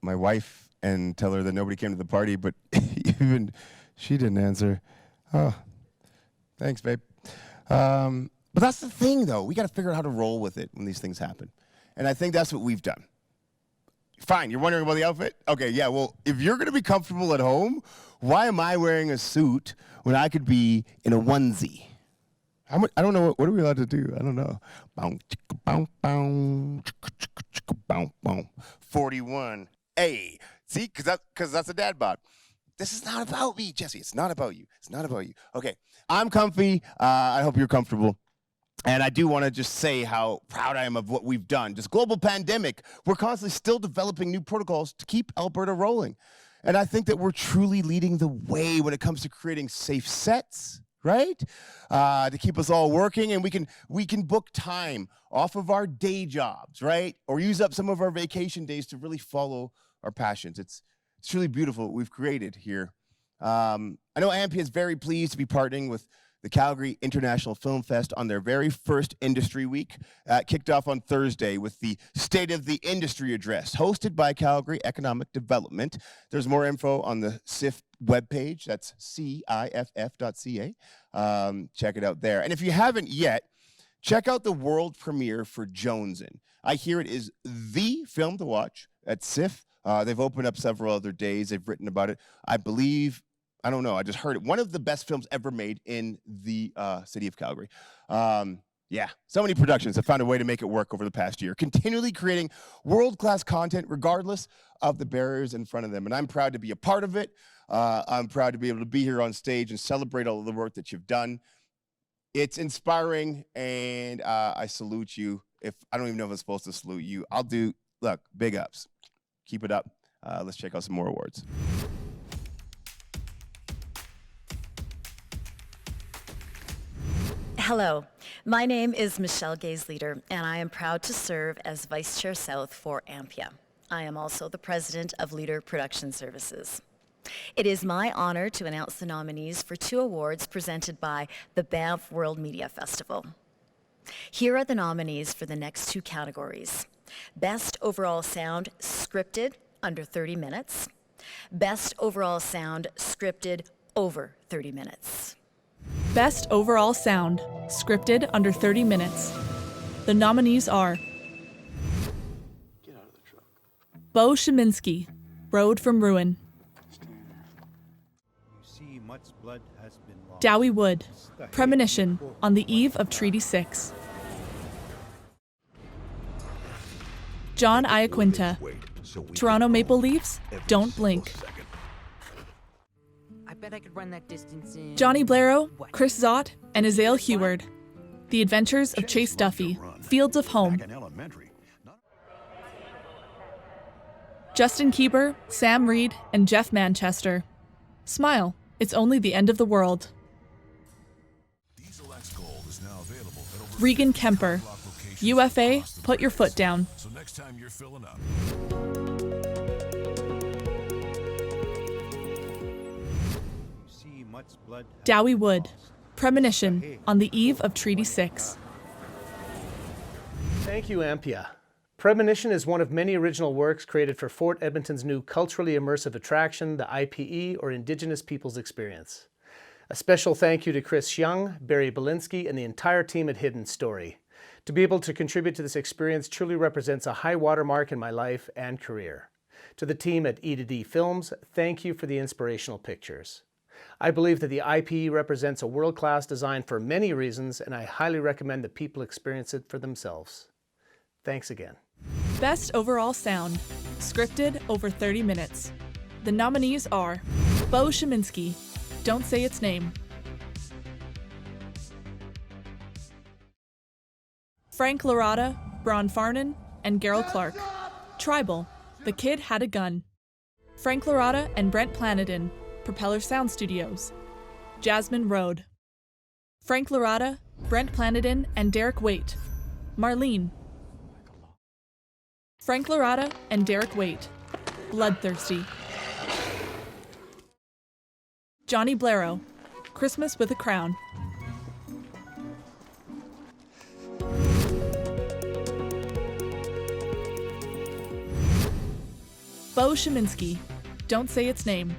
wife and tell her that nobody came to the party, but even she didn't answer. Oh, thanks, babe. But that's the thing, though. We got to figure out how to roll with it when these things happen, and I think that's what we've done. Fine, you're wondering about the outfit? Okay, yeah, well, if you're gonna be comfortable at home, why am I wearing a suit when I could be in a onesie? I don't know, what are we allowed to do? I don't know. 41. Hey, see, because that's a dad bod. This is not about me, Jesse. It's not about you. It's not about you. Okay, I'm comfy. I hope you're comfortable. And I do want to just say how proud I am of what we've done. This global pandemic, we're constantly still developing new protocols to keep Alberta rolling. And I think that we're truly leading the way when it comes to creating safe sets, right? To keep us all working, and we can book time off of our day jobs, right? Or use up some of our vacation days to really follow our passions. It's truly beautiful what we've created here. I know Ampia is very pleased to be partnering with the Calgary International Film Fest on their very first industry week. Kicked off on Thursday with the State of the Industry address, hosted by Calgary Economic Development. There's more info on the CIF webpage. That's ciff.ca. Check it out there. And if you haven't yet, check out the world premiere for Jonesin. I hear it is the film to watch at CIF. They've opened up several other days. They've written about it. I don't know, I just heard it. One of the best films ever made in the city of Calgary. Yeah, so many productions have found a way to make it work over the past year, continually creating world-class content regardless of the barriers in front of them. And I'm proud to be a part of it. I'm proud to be able to be here on stage and celebrate all of the work that you've done. It's inspiring, and I salute you. If I don't even know if I'm supposed to salute you, look, big ups. Keep it up. Let's check out some more awards. Hello, my name is Michelle Gaze-Leader, and I am proud to serve as Vice Chair South for Ampia. I am also the President of Leader Production Services. It is my honor to announce the nominees for 2 awards presented by the Banff World Media Festival. Here are the nominees for the next two categories. Best Overall Sound, Scripted, under 30 minutes. Best Overall Sound, Scripted, over 30 minutes. Best Overall Sound, Scripted, under 30 minutes. The nominees are Bo Sheminski, Road from Ruin. Dowie Wood, Premonition, on the Eve of Treaty 6. John Iaquinta, Toronto Maple Leafs, Don't Blink. I bet I could run that distance in... Johnny Blairo, Chris Zott, and Azael Heward. The Adventures of Chase Duffy, Fields of Home. Justin Kieber, Sam Reed, and Jeff Manchester. Smile, it's only the end of the world. Regan Kemper, UFA, Put Your Foot Down. So next time you're filling up. Dowie Wood, Premonition, on the Eve of Treaty 6. Thank you, Ampia. Premonition is one of many original works created for Fort Edmonton's new culturally immersive attraction, the IPE, or Indigenous Peoples Experience. A special thank you to Chris Young, Barry Belinsky, and the entire team at Hidden Story. To be able to contribute to this experience truly represents a high watermark in my life and career. To the team at E2D Films, thank you for the inspirational pictures. I believe that the IPE represents a world-class design for many reasons, and I highly recommend that people experience it for themselves. Thanks again. Best Overall Sound, Scripted, over 30 minutes. The nominees are Bo Sheminski, Don't Say Its Name. Frank Laurata, Bron Farnan, and Gerald Clark. Tribal, The Kid Had a Gun. Frank Laurata and Brent Planadin, Propeller Sound Studios. Jasmine Road. Frank Laurata, Brent Planadin, and Derek Waite. Marlene. Frank Laurata and Derek Waite. Bloodthirsty. Johnny Blairo, Christmas with a Crown. Bo Sheminski, Don't Say Its Name.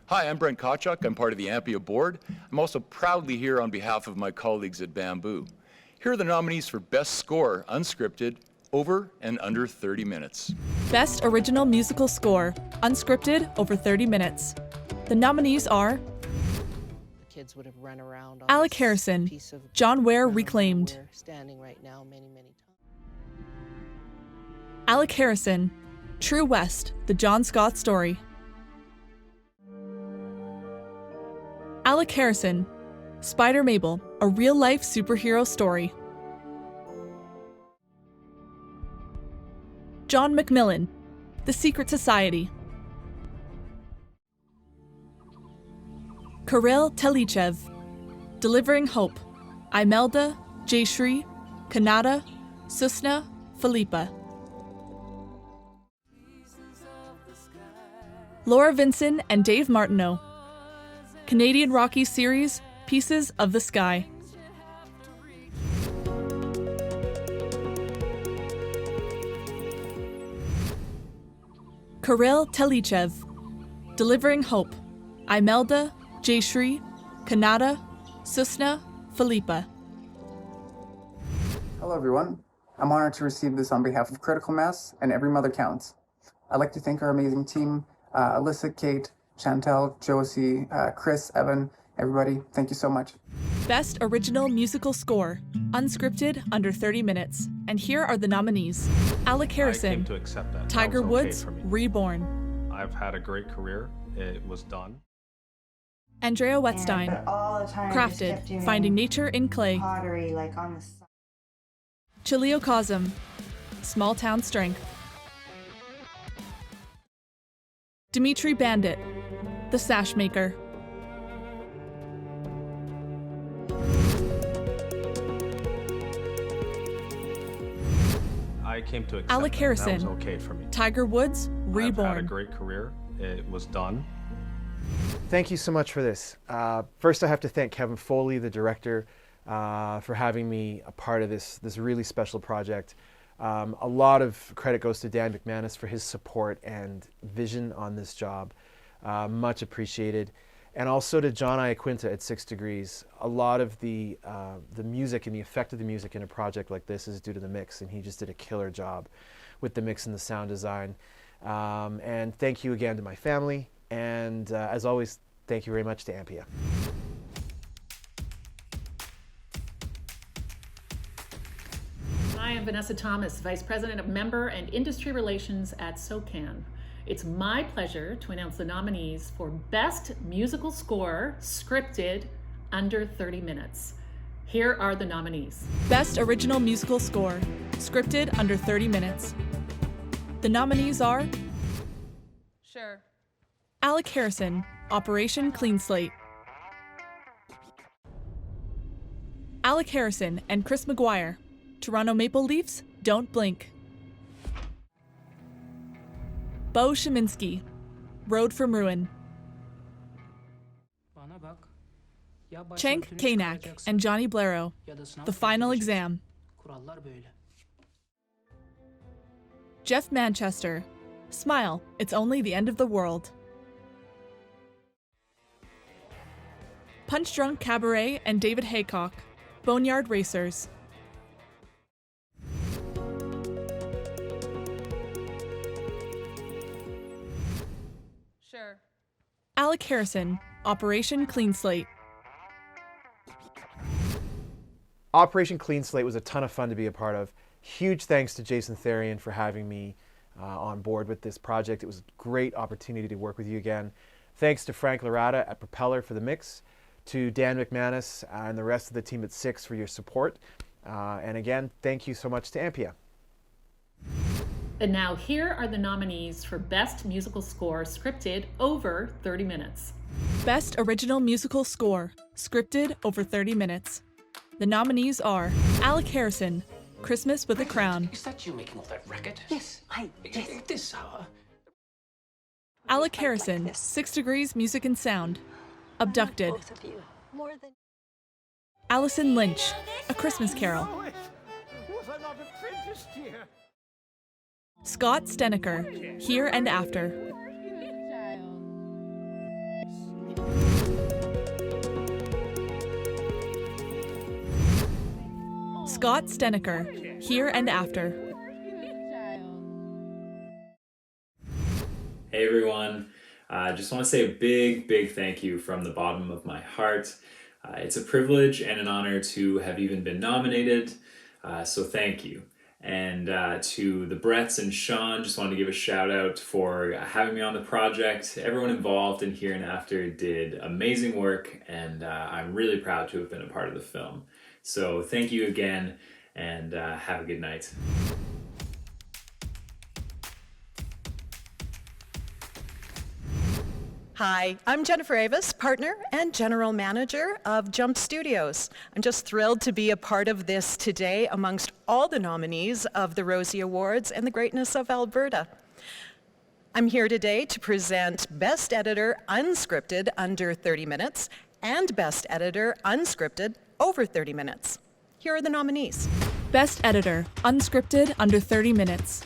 Hi, I'm Brent Kotchuk. I'm part of the Ampia board. I'm also proudly here on behalf of my colleagues at Bamboo. Here are the nominees for Best Score, Unscripted, over and under 30 minutes. Best Original Musical Score, Unscripted, over 30 minutes. The nominees are Kids would have run around on Alec Harrison, John Ware Reclaimed. we're standing right now many times. Alec Harrison, True West, The John Scott Story. Alec Harrison, Spider Mabel, A Real-Life Superhero Story. John McMillan, The Secret Society. Kirill Telichev, Delivering Hope, Imelda, Jayshri, Kanada, Susna, Philippa. Laura Vinson and Dave Martineau, Canadian Rocky series, Pieces of the Sky. Kirill Telichev, Delivering Hope, Imelda, Jayshri, Kanada, Susna, Philippa. Hello everyone. I'm honored to receive this on behalf of Critical Mass and Every Mother Counts. I'd like to thank our amazing team, Alyssa, Kate, Chantel, Josie, Chris, Evan, everybody. Thank you so much. Best Original Musical Score, Unscripted, under 30 minutes. And here are the nominees. Alec Harrison, I came to accept that. Tiger That was okay Woods, for me. Reborn. I've had a great career. It was done. Andrea Wetstein, But all the time I just kept Crafted, doing Finding Nature in Clay. pottery, like on the side. Chilio Kazum, Small Town Strength. Dimitri Bandit, The Sash Maker. I came to accept Alec that. Harrison, That was okay for me. Tiger Woods, Reborn. I've had a great career. It was done. Thank you so much for this. First, I have to thank Kevin Foley, the director, for having me a part of this really special project. A lot of credit goes to Dan McManus for his support and vision on this job. Much appreciated. And also to John Iaquinta at 6 Degrees. A lot of the music and the effect of the music in a project like this is due to the mix, and he just did a killer job with the mix and the sound design. And thank you again to my family. And as always, thank you very much to Ampia. I am Vanessa Thomas, Vice President of Member and Industry Relations at SOCAN. It's my pleasure to announce the nominees for Best Musical Score Scripted Under 30 Minutes. Here are the nominees. Best Original Musical Score, scripted under 30 minutes. The nominees are Sure. Alec Harrison, Operation Clean Slate. Alec Harrison and Chris McGuire, Toronto Maple Leafs, Don't Blink. Bo Sheminski, Road from Ruin. Cenk Kaynak and Johnny Blairow, The Final Exam. Jeff Manchester, Smile, It's Only the End of the World. Punch Drunk Cabaret and David Haycock, Boneyard Racers. Sure. Alec Harrison, Operation Clean Slate. Operation Clean Slate was a ton of fun to be a part of. Huge thanks to Jason Therian for having me on board with this project. It was a great opportunity to work with you again. Thanks to Frank Lorata at Propeller for the mix, to Dan McManus and the rest of the team at 6 for your support. And again, thank you so much to Ampia. And now here are the nominees for Best Musical Score Scripted Over 30 Minutes. Best Original Musical Score, scripted over 30 minutes. The nominees are Alec Harrison, Christmas with a Crown. Is that you making all that racket? Yes, I did. At this hour? Alec Harrison, 6 Degrees Music and Sound. Abducted. Both of you. More than... Allison Lynch, A Christmas Carol. Was I not apprenticed here? Scott Steneker, Here and After. Scott Steneker, Here and After. Hey everyone, I just want to say a big thank you from the bottom of my heart. It's a privilege and an honor to have even been nominated, so thank you. And to the Bretts and Sean, just wanted to give a shout out for having me on the project. Everyone involved in Here and After did amazing work, and I'm really proud to have been a part of the film. So thank you again, and have a good night. Hi, I'm Jennifer Avis, partner and general manager of Jump Studios. I'm just thrilled to be a part of this today amongst all the nominees of the Rosie Awards and the greatness of Alberta. I'm here today to present Best Editor Unscripted Under 30 Minutes and Best Editor Unscripted Over 30 Minutes. Here are the nominees. Best Editor, Unscripted Under 30 Minutes.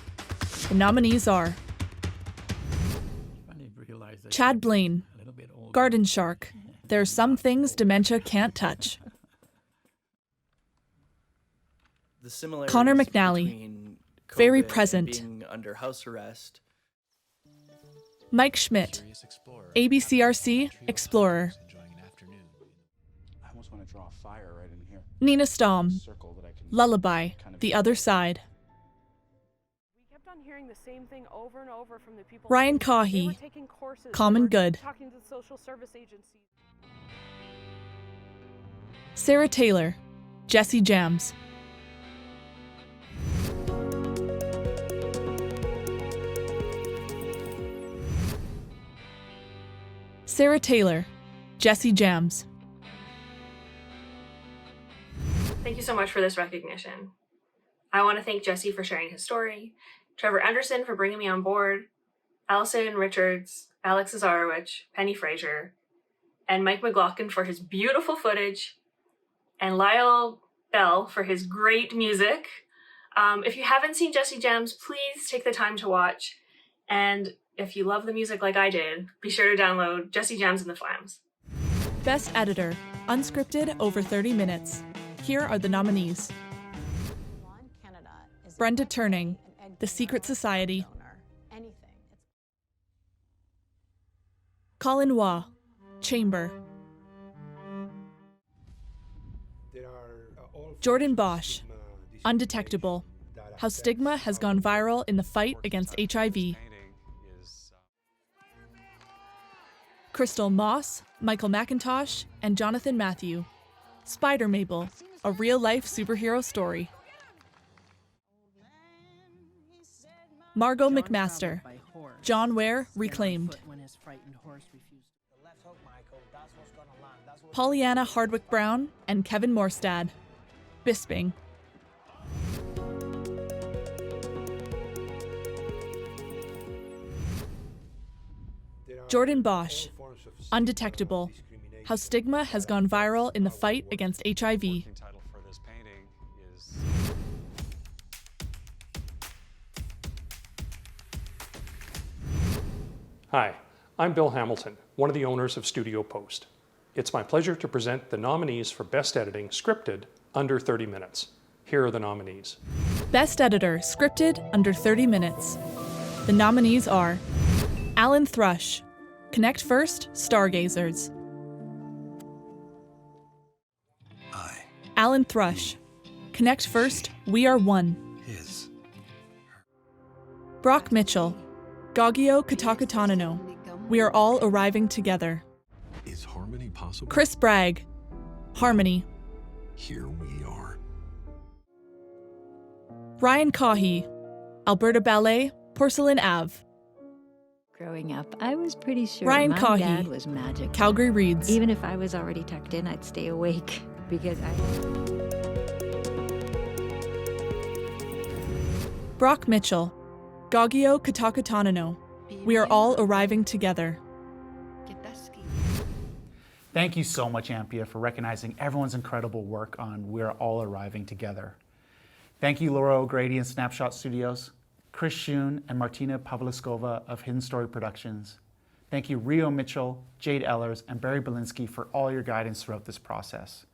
The nominees are Chad Blaine, Garden Shark, There are Some Things Dementia Can't Touch. Connor McNally, Very Present. Being under house arrest. Mike Schmidt, ABCRC Explorer. I almost want to draw a fire right in here. Nina Stamm, Lullaby, The Other Side. Hearing the same thing over and over from the people. Ryan They were Cahy, taking courses, Common they were Good. Talking to the social service agencies. Sarah Taylor, Jesse Jams. Sarah Taylor, Jesse Jams. Thank you so much for this recognition. I want to thank Jesse for sharing his story, Trevor Anderson for bringing me on board, Allison Richards, Alex Azarowicz, Penny Fraser, and Mike McLaughlin for his beautiful footage, and Lyle Bell for his great music. If you haven't seen Jesse Jams, please take the time to watch. And if you love the music like I did, be sure to download Jesse Jams and the Flams. Best Editor, unscripted over 30 minutes. Here are the nominees. Brenda Turning, The Secret Society. Colin Waugh, Chamber. Jordan Bosch, Undetectable. How stigma has gone viral in the fight against HIV. Crystal Moss, Michael McIntosh, and Jonathan Matthew. Spider Mabel, a real-life superhero story. Margot McMaster, John Ware Reclaimed. Pollyanna Hardwick Brown and Kevin Morstad, Bisping. Jordan Bosch, Undetectable. How stigma has gone viral in the fight against HIV. Hi, I'm Bill Hamilton, one of the owners of Studio Post. It's my pleasure to present the nominees for Best Editing Scripted under 30 minutes. Here are the nominees. Best Editor, Scripted under 30 minutes. The nominees are Alan Thrush, Connect First, Stargazers. Alan Thrush, Connect First, We Are One. Brock Mitchell, Gagio Katakatanano, We Are All Arriving Together. Is harmony possible? Chris Bragg, Harmony. Here we are. Ryan Cahy, Alberta Ballet, Porcelain Ave. Growing up, I was pretty sure Ryan my Cahy, dad was magic. Calgary Reads. Even if I was already tucked in, I'd stay awake because Brock Mitchell, Gagio Katakatanano, We Are All Arriving Together. Thank you so much, Ampia, for recognizing everyone's incredible work on We're All Arriving Together. Thank you, Laura O'Grady and Snapshot Studios, Chris Schoon and Martina Pavliskova of Hidden Story Productions. Thank you, Rio Mitchell, Jade Ellers, and Barry Belinsky for all your guidance throughout this process.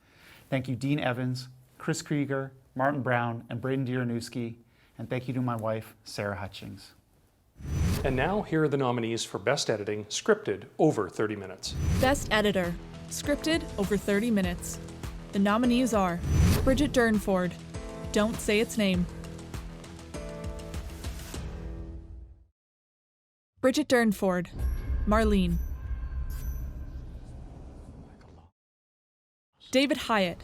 Thank you, Dean Evans, Chris Krieger, Martin Brown, and Braden Diranowski, and thank you to my wife, Sarah Hutchings. And now, here are the nominees for Best Editing Scripted over 30 minutes. Best Editor, Scripted over 30 minutes. The nominees are Bridget Durnford, Don't Say Its Name. Bridget Durnford, Marlene. David Hyatt,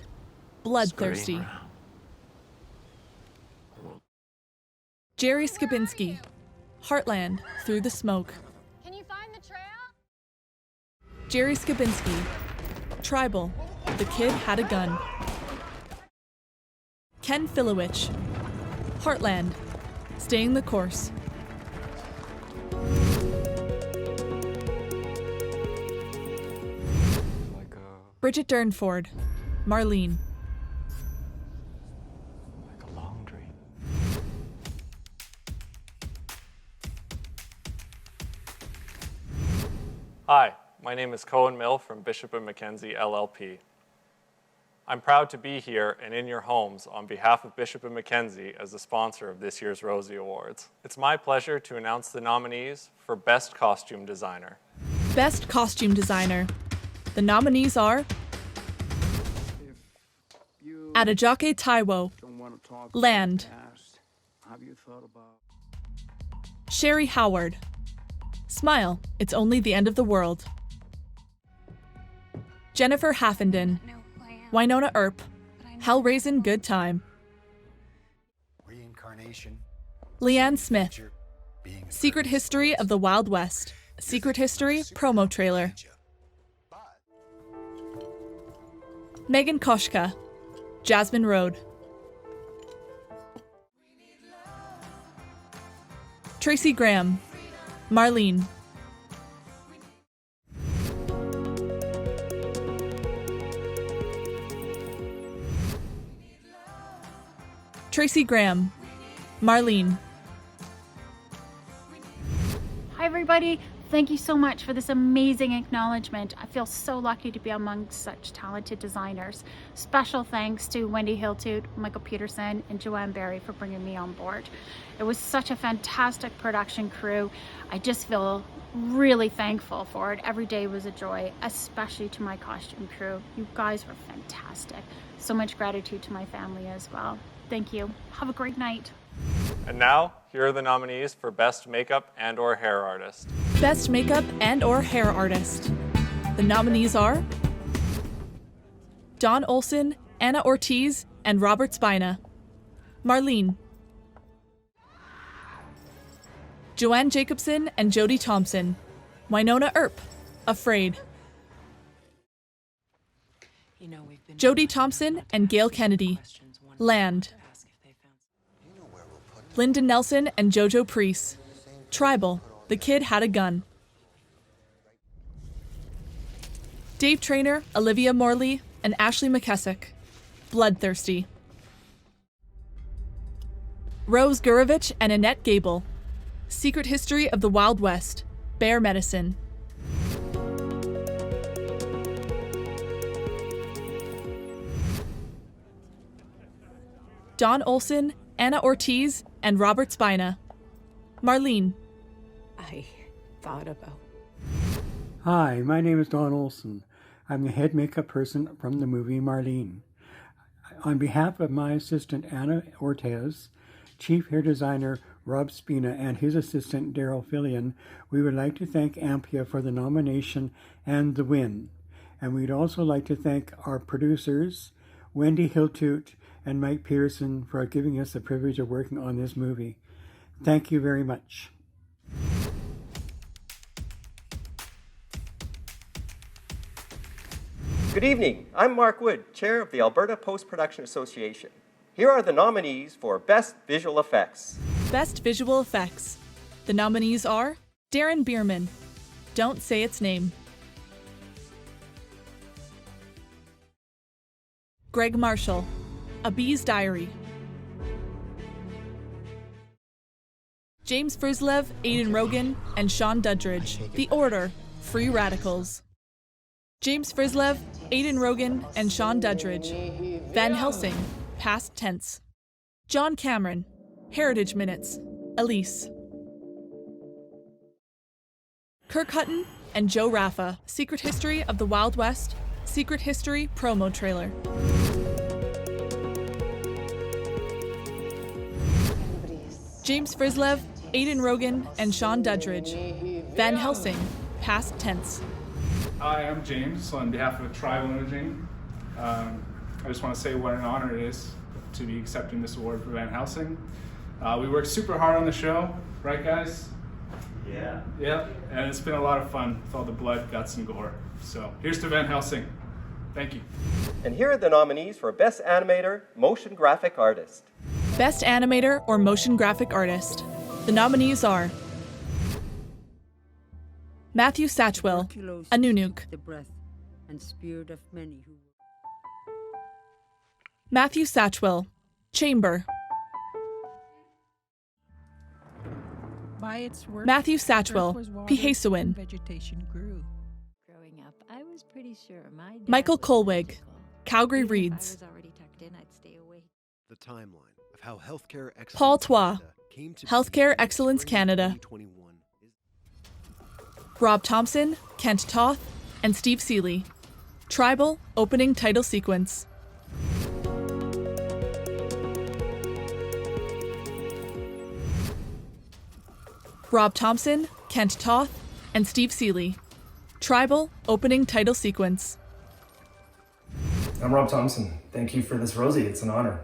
Bloodthirsty. Jerry Skibinski, Heartland, Through the Smoke. Can you find the trail? Jerry Skibinski, Tribal, The Kid Had a Gun. Ken Filowich, Heartland, Staying the Course. Bridget Durnford, Marlene. Hi, my name is Cohen Mill from Bishop & Mackenzie LLP. I'm proud to be here and in your homes on behalf of Bishop & Mackenzie as the sponsor of this year's Rosie Awards. It's my pleasure to announce the nominees for Best Costume Designer. Best Costume Designer. The nominees are Adajake Taiwo, Land. Sherry Howard, Smile, It's Only the End of the World. Jennifer Haffenden, Winona Earp, Hellraisin' Good Time. Reincarnation. Leanne Smith, Secret History of the Wild West, Secret History promo trailer. Megan Koshka, Jasmine Road. Tracy Graham, Marlene. Tracy Graham. Marlene. Hi, everybody. Thank you so much for this amazing acknowledgement. I feel so lucky to be among such talented designers. Special thanks to Wendy Hiltut, Michael Peterson, and Joanne Barry for bringing me on board. It was such a fantastic production crew. I just feel really thankful for it. Every day was a joy, especially to my costume crew. You guys were fantastic. So much gratitude to my family as well. Thank you. Have a great night. And now, here are the nominees for Best Makeup and/or Hair Artist. Best Makeup and/or Hair Artist. The nominees are Don Olson, Anna Ortiz, and Robert Spina. Marlene. Joanne Jacobson and Jodie Thompson. Winona Earp, Afraid. Jodie Thompson and Gail Kennedy, Land. Lyndon Nelson and Jojo Priest, Tribal, The Kid Had a Gun. Dave Traynor, Olivia Morley, and Ashley McKessick, Bloodthirsty. Rose Gurevich and Annette Gable, Secret History of the Wild West, Bear Medicine. Don Olson, Anna Ortiz, and Robert Spina. Marlene. I thought about. Hi, my name is Don Olson. I'm the head makeup person from the movie Marlene. On behalf of my assistant Anna Ortiz, chief hair designer Rob Spina, and his assistant Daryl Fillion, we would like to thank Ampia for the nomination and the win. And we'd also like to thank our producers, Wendy Hiltut and Mike Pearson, for giving us the privilege of working on this movie. Thank you very much. Good evening. I'm Mark Wood, Chair of the Alberta Post-Production Association. Here are the nominees for Best Visual Effects. Best Visual Effects. The nominees are Darren Bierman, Don't Say Its Name. Greg Marshall, A Bee's Diary. James Frislev, Aidan Rogan, and Sean Dudridge, The Order, Free Radicals. James Frislev, Aidan Rogan, and Sean Dudridge, Van Helsing, Past Tense. John Cameron, Heritage Minutes, Elise. Kirk Hutton and Joe Raffa, Secret History of the Wild West, Secret History promo trailer. James Frislev, Aidan Rogan, and Sean Dudridge, Van Helsing, Past Tense. Hi, I'm James on behalf of Tribal Imaging. I just want to say what an honor it is to be accepting this award for Van Helsing. We worked super hard on the show, right guys? Yeah. Yeah, and it's been a lot of fun with all the blood, guts, and gore. So here's to Van Helsing. Thank you. And here are the nominees for Best Animator, Motion Graphic Artist. Best Animator or Motion Graphic Artist. The nominees are Matthew Satchwell, Anunuk. The breath and spirit of many who... Matthew Satchwell, Chamber. By its work, Matthew Satchwell, Pihesawin. Vegetation grew. Growing up, I was pretty sure my dad Michael was Colwig, magical. Calgary Even if Reads. I was already tucked in, I'd stay awake. The timeline of how healthcare excellence Paul Twa, Canada came to be Healthcare in Excellence spring Canada. 2021 Rob Thompson, Kent Toth, and Steve Seeley. Tribal opening title sequence. Rob Thompson, Kent Toth, and Steve Seeley. Tribal opening title sequence. I'm Rob Thompson. Thank you for this, Rosie. It's an honor.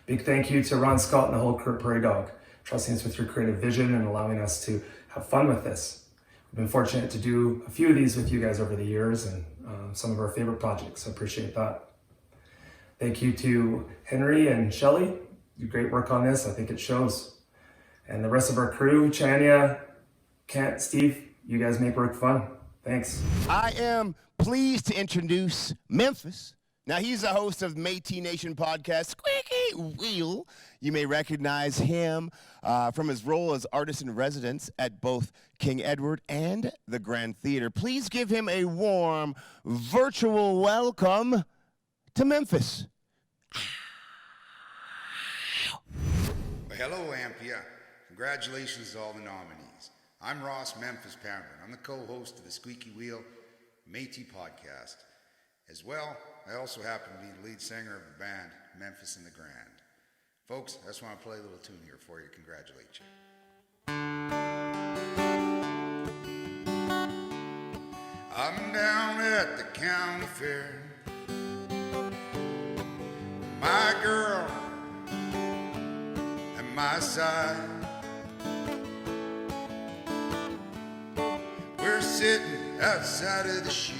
Big thank you to Ron Scott and the whole Prairie Dog, trusting us with your creative vision and allowing us to have fun with this. We've been fortunate to do a few of these with you guys over the years and some of our favorite projects. I appreciate that. Thank you to Henry and Shelley. You did great work on this. I think it shows. And the rest of our crew, Chania, Steve, you guys make work fun. Thanks. I am pleased to introduce Memphis. Now, he's the host of Métis Nation podcast, Squeaky Wheel. You may recognize him from his role as artist-in-residence at both King Edward and the Grand Theater. Please give him a warm virtual welcome to Memphis. Well, hello, Ampia. Congratulations to all the nominees. I'm Ross Memphis Pamperin. I'm the co-host of the Squeaky Wheel Métis podcast. As well, I also happen to be the lead singer of the band Memphis and the Grand. Folks, I just want to play a little tune here for you to congratulate you. I'm down at the county fair. My girl at my side. We're sitting outside of the shoes.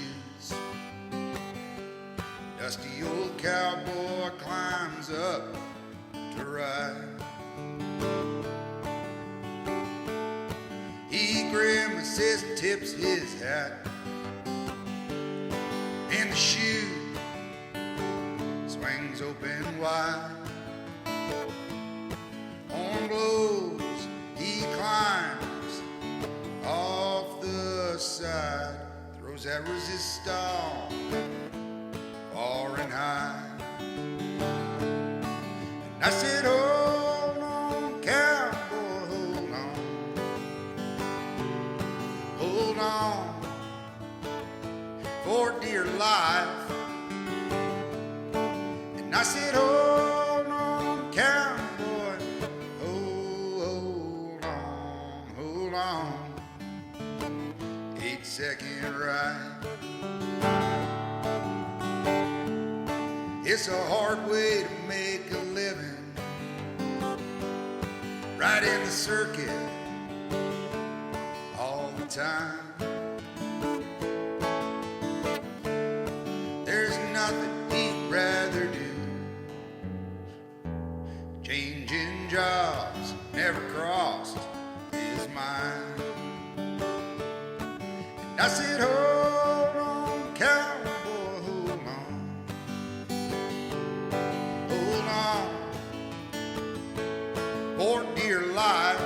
Dusty old cowboy climbs up to ride. He grimaces and tips his hat, and the shoe swings open wide. On blows he climbs off the side, throws that resistance far and high. And I said, hold on, cowboy, hold on. Hold on for dear life. And I said, hold on, cowboy, hold on. 8-second ride. It's a hard way to make a living, right in the circuit all the time. There's nothing he'd rather do. Changing jobs never crossed his mind. And I said, hold on, cowboy, hold on. Hold on for dear life.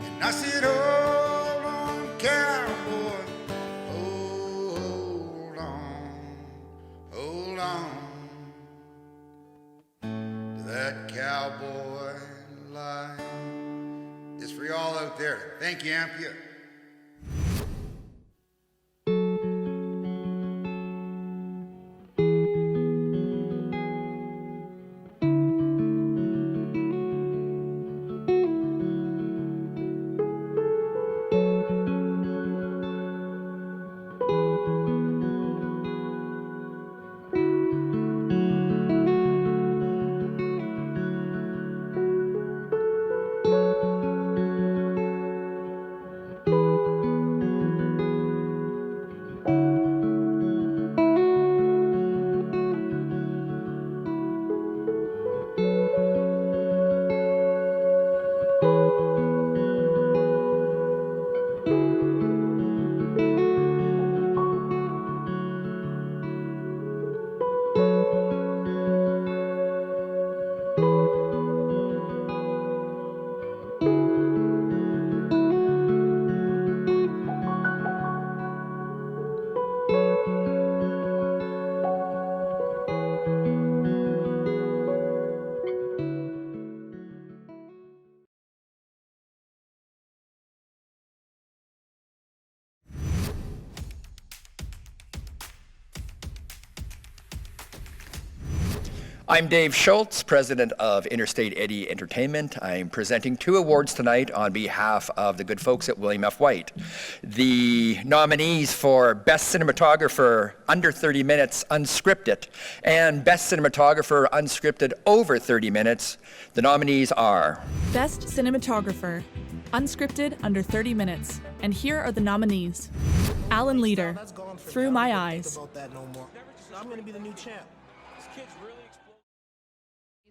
And I said, hold on, cowboy, hold on to that cowboy life. This for y'all out there. Thank you, Ampia. I'm Dave Schultz, president of Interstate Eddy Entertainment. I'm presenting 2 awards tonight on behalf of the good folks at William F. White. The nominees for Best Cinematographer Under 30 Minutes Unscripted and Best Cinematographer Unscripted Over 30 Minutes. The nominees are Best Cinematographer, Unscripted Under 30 Minutes. And here are the nominees. Alan Leader, Through My Eyes. I'm going to be the new champ.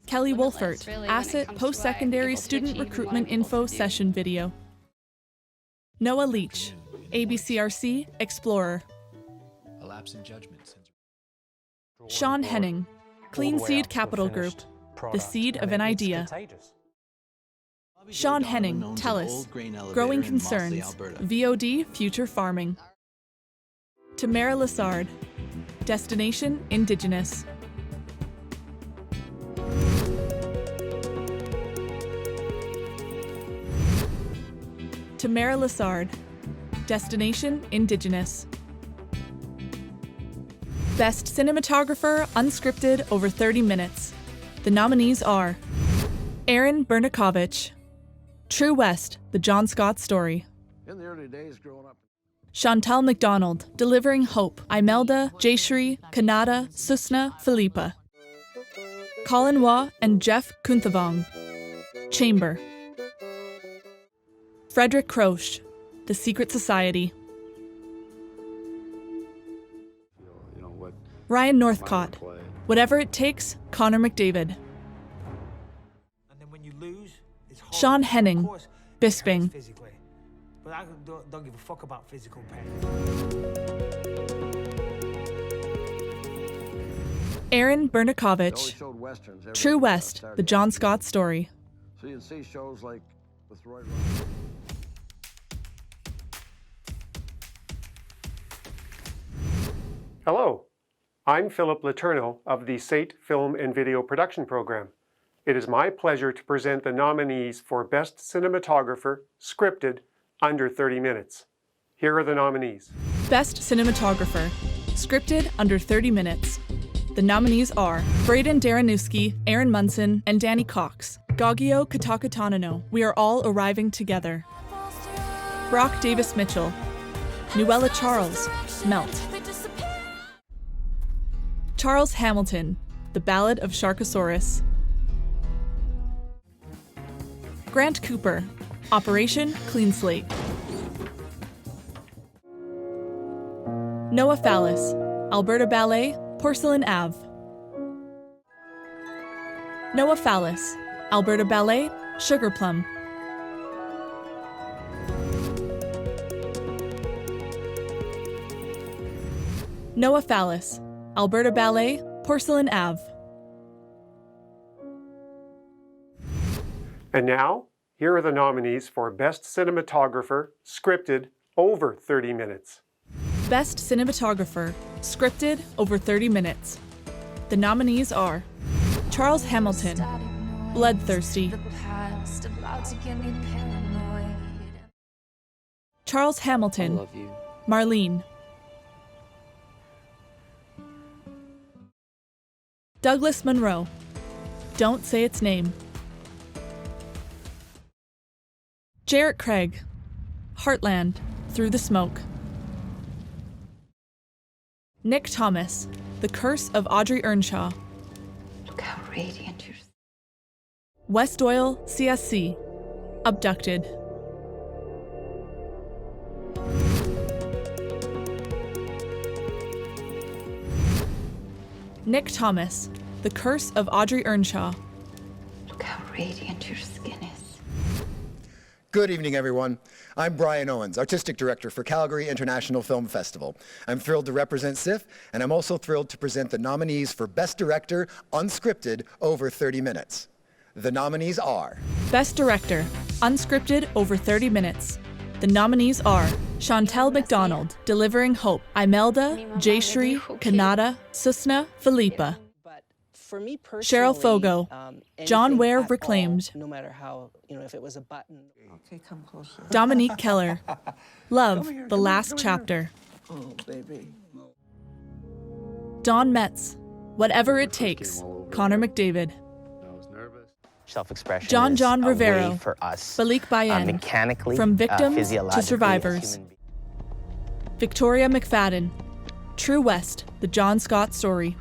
Kelly Wolfert, Asset Post-Secondary Student Recruitment Info Session Video. Noah Leach, ABCRC Explorer. A lapse in judgment. Sean Henning, Clean Seed Capital Group, the seed of an idea. Sean Henning, TELUS, Growing Concerns, VOD Future Farming. Tamara Lassard, Destination Indigenous. Tamara Lassard, Destination Indigenous. Best Cinematographer, Unscripted, over 30 minutes. The nominees are Aaron Bernakovich, True West, The John Scott Story. In the early days growing up. Chantal McDonald, Delivering Hope, Imelda, Jayashri, Kannada, Susna, Philippa. Colin Waugh and Jeff Kunthavong, Chamber. Frederick Croce, The Secret Society. Ryan Northcott, Whatever It Takes, Connor McDavid. And then when you lose, it's hard. Sean Henning, Of course, Bisping. physically. But I don't give a fuck about physical pain. Aaron Bernakovich, True West, The John Scott Story. So you can see shows like with Roy. Hello, I'm Philip Letourneau of the SAIT Film and Video Production Program. It is my pleasure to present the nominees for Best Cinematographer, Scripted, under 30 minutes. Here are the nominees. Best Cinematographer, Scripted, under 30 minutes. The nominees are Braden Daranowski, Aaron Munson, and Danny Cox. Gagio Katakatanano, We Are All Arriving Together. Brock Davis Mitchell. Nuella Charles, Melt. Charles Hamilton, The Ballad of Sharkosaurus. Grant Cooper, Operation Clean Slate. Noah Fallis, Alberta Ballet, Porcelain Ave. Noah Fallis, Alberta Ballet, Sugar Plum. Noah Fallis, Alberta Ballet, Porcelain Ave. And now, here are the nominees for Best Cinematographer, Scripted, over 30 minutes. Best Cinematographer, Scripted, over 30 minutes. The nominees are Charles Hamilton, Bloodthirsty. Charles Hamilton, Marlene. Douglas Munro, Don't Say Its Name. Jarrett Craig, Heartland, Through the Smoke. Nick Thomas, The Curse of Audrey Earnshaw. Look how radiant you're. West Doyle, CSC, Abducted. Nick Thomas, The Curse of Audrey Earnshaw. Look how radiant your skin is. Good evening, everyone. I'm Brian Owens, Artistic Director for Calgary International Film Festival. I'm thrilled to represent SIFF, and I'm also thrilled to present the nominees for Best Director, Unscripted, over 30 minutes. The nominees are Best Director, Unscripted, over 30 minutes. The nominees are Chantal McDonald, Delivering Hope, Imelda, Jayashri, Kannada, Susna, Philippa. For me personally, Cheryl Fogo, John Ware Reclaimed. No matter how, if it was a button. Okay, come closer. Dominique Keller, Love, The Last Chapter. Oh, baby. Don Metz, Whatever It Takes, Connor McDavid. Self-expression John is a Rivero, way for us Balik Bayan, mechanically, From Victims to physiologically, Survivors. Victoria McFadden, True West, The John Scott Story.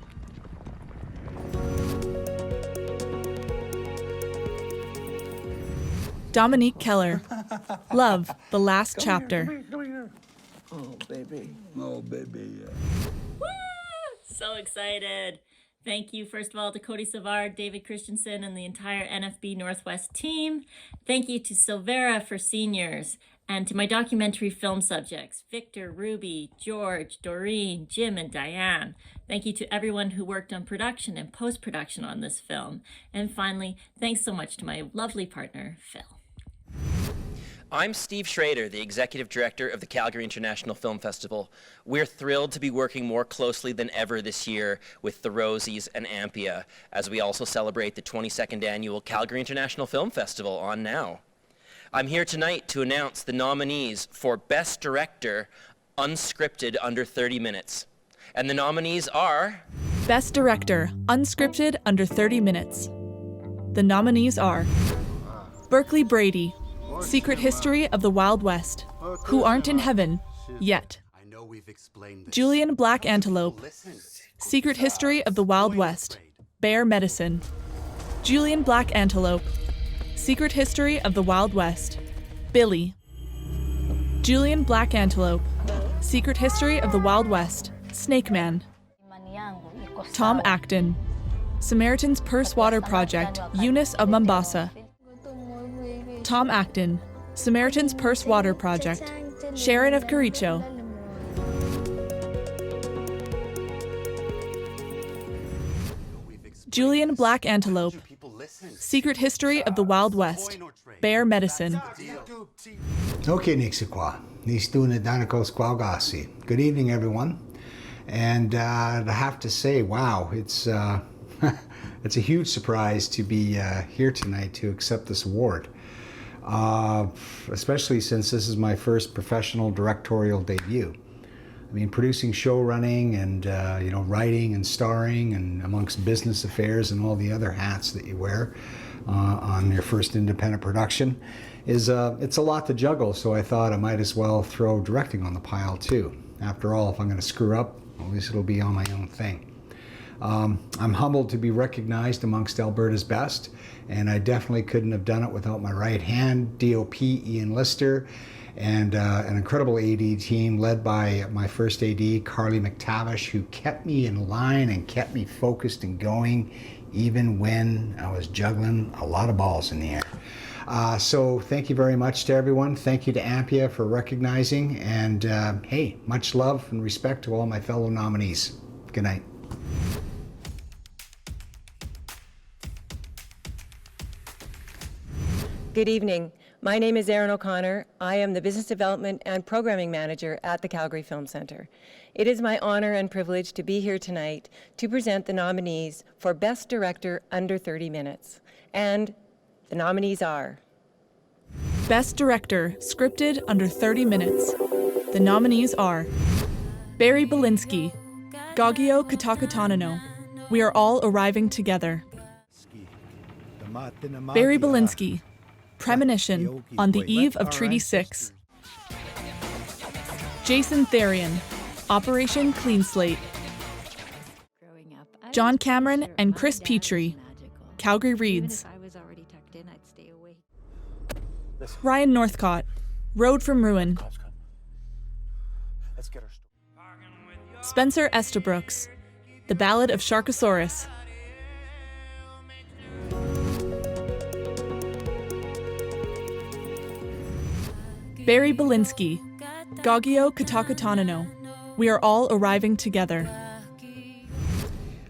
Dominique Keller, Love, The Last Chapter. Oh, baby. Oh, baby. Woo! So excited. Thank you, first of all, to Cody Savard, David Christensen, and the entire NFB Northwest team. Thank you to Silvera for seniors. And to my documentary film subjects, Victor, Ruby, George, Doreen, Jim, and Diane. Thank you to everyone who worked on production and post-production on this film. And finally, thanks so much to my lovely partner, Phil. I'm Steve Schrader, the Executive Director of the Calgary International Film Festival. We're thrilled to be working more closely than ever this year with the Rosies and Ampia, as we also celebrate the 22nd Annual Calgary International Film Festival on now. I'm here tonight to announce the nominees for Best Director, Unscripted Under 30 Minutes. And the nominees are... Best Director, Unscripted Under 30 Minutes. The nominees are Berkeley Brady, Secret History of the Wild West, Who Aren't in Heaven Yet. Julian Black Antelope, Secret History of the Wild West, Bear Medicine. Julian Black Antelope, Secret History of the Wild West, Billy. Julian Black Antelope, Secret History of the Wild West, Snake Man. Tom Acton, Samaritan's Purse Water Project, Eunice of Mombasa. Tom Acton, Samaritan's Purse Water Project, Sharon of Kericho. Julian Black Antelope, Secret History of the Wild West, Bear Medicine. Okay, Nixikwa, Nistuna Danakos Kwalgasi. Good evening, everyone. And I have to say, wow, it's it's a huge surprise to be here tonight to accept this award. Especially since this is my first professional directorial debut. I mean, producing show running and writing and starring and amongst business affairs and all the other hats that you wear on your first independent production is it's a lot to juggle. So I thought I might as well throw directing on the pile too. After all, if I'm going to screw up, at least it'll be on my own thing. I'm humbled to be recognized amongst Alberta's best, and I definitely couldn't have done it without my right hand, DOP Ian Lister, and an incredible AD team led by my first AD, Carly McTavish, who kept me in line and kept me focused and going, even when I was juggling a lot of balls in the air. So thank you very much to everyone. Thank you to Ampia for recognizing, and hey, much love and respect to all my fellow nominees. Good night. Good evening. My name is Erin O'Connor. I am the Business Development and Programming Manager at the Calgary Film Centre. It is my honor and privilege to be here tonight to present the nominees for Best Director Under 30 Minutes. And the nominees are... Best Director, Scripted Under 30 Minutes. The nominees are Barry Belinsky, Gagio Katakatanano, We Are All Arriving Together. Barry Belinsky, Premonition, On the Eve of Treaty 6. Jason Therian, Operation Clean Slate. John Cameron and Chris Petrie, Calgary Reads. Ryan Northcott, Road from Ruin. Spencer Estabrooks, The Ballad of Sharkosaurus. Barry Belinsky, Gagio Katakatanano, We Are All Arriving Together.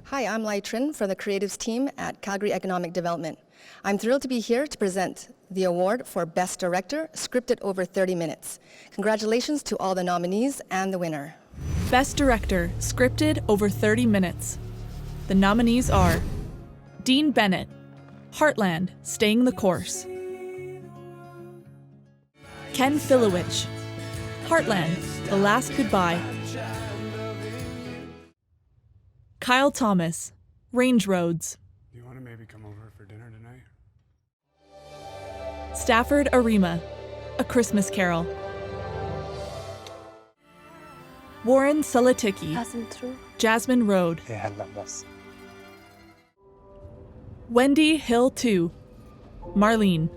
Hi, I'm Lai Trin from the Creatives team at Calgary Economic Development. I'm thrilled to be here to present the award for Best Director, Scripted Over 30 Minutes. Congratulations to all the nominees and the winner. Best Director, Scripted Over 30 Minutes. The nominees are Dean Bennett, Heartland, Staying the Course. Ken Filowich, Heartland, The Last Goodbye. Kyle Thomas, Range Roads. Do you want to maybe come over for dinner tonight? Stafford Arima, A Christmas Carol. Warren Salaticki, Jasmine Road. Wendy Hill 2, Marlene.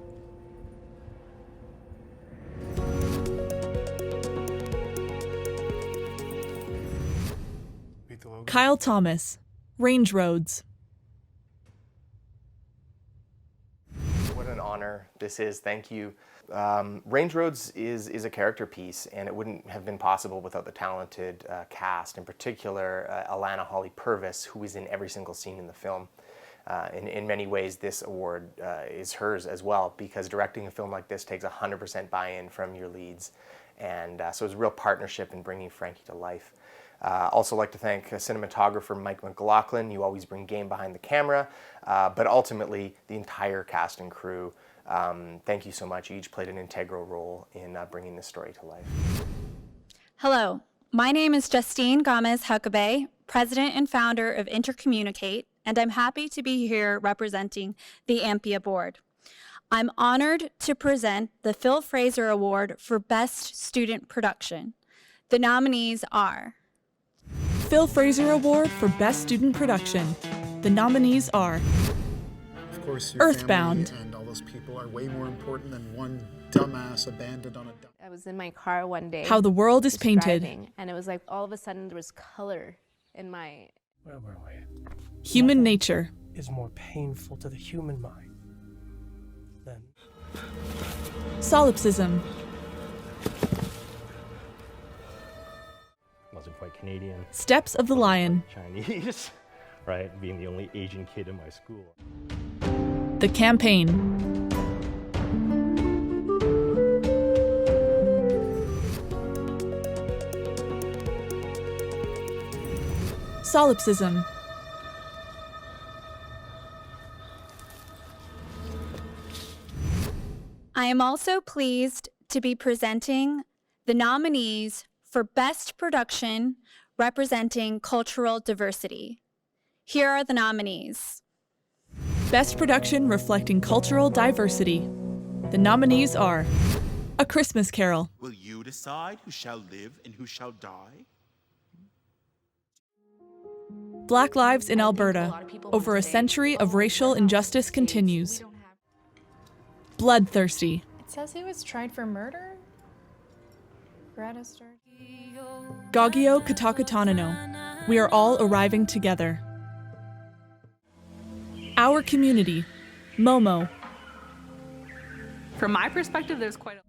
Kyle Thomas, Range Roads. an honor this is. Thank you. Range Roads is a character piece, and it wouldn't have been possible without the talented cast, in particular Alana Holly Purvis, who is in every single scene in the film. In many ways, this award is hers as well, because directing a film like this takes 100% buy-in from your leads, and so it's a real partnership in bringing Frankie to life. Also like to thank cinematographer Mike McLaughlin. You always bring game behind the camera, but ultimately the entire cast and crew. Thank you so much. You each played an integral role in bringing this story to life. Hello, my name is Justine Gomez-Huckabee, president and founder of Intercommunicate, and I'm happy to be here representing the AMPIA board. I'm honored to present the Phil Fraser Award for Best Student Production. The nominees are Phil Fraser Award for Best Student Production. The nominees are Of course, your Earthbound. family and all those people are way more important than one dumbass abandoned on a I was in my car one day. How the World is just Painted. driving, and it was like all of a sudden there was color in my... Where were we? Human Nature. Is more painful to the human mind than... Solipsism. Wasn't quite Canadian. Steps of the Lion. Chinese, right? Being the only Asian kid in my school. The Campaign. Solipsism. I am also pleased to be presenting the nominees for Best Production representing cultural diversity. Here are the nominees. Best Production reflecting cultural diversity. The nominees are A Christmas Carol. Will you decide who shall live and who shall die? Black Lives in Alberta. Over a century of racial injustice continues. Bloodthirsty. It says he was tried for murder? Greta started. Gagio Katakatanano. We are all arriving together. Our Community. Momo. From my perspective, there's quite a...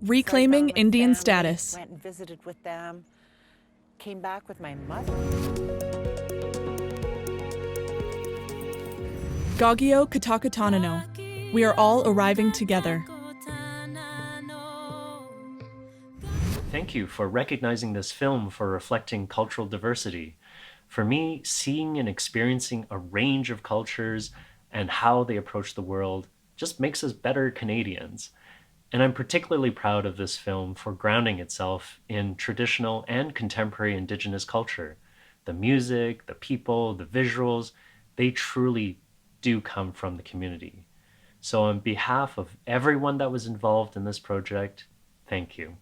Reclaiming Indian Status. Went and visited with them. Came back with my mother. Gagio Katakatanano. We are all arriving together. Thank you for recognizing this film for reflecting cultural diversity. For me, seeing and experiencing a range of cultures and how they approach the world just makes us better Canadians. And I'm particularly proud of this film for grounding itself in traditional and contemporary Indigenous culture. The music, the people, the visuals, they truly do come from the community. So on behalf of everyone that was involved in this project, thank you.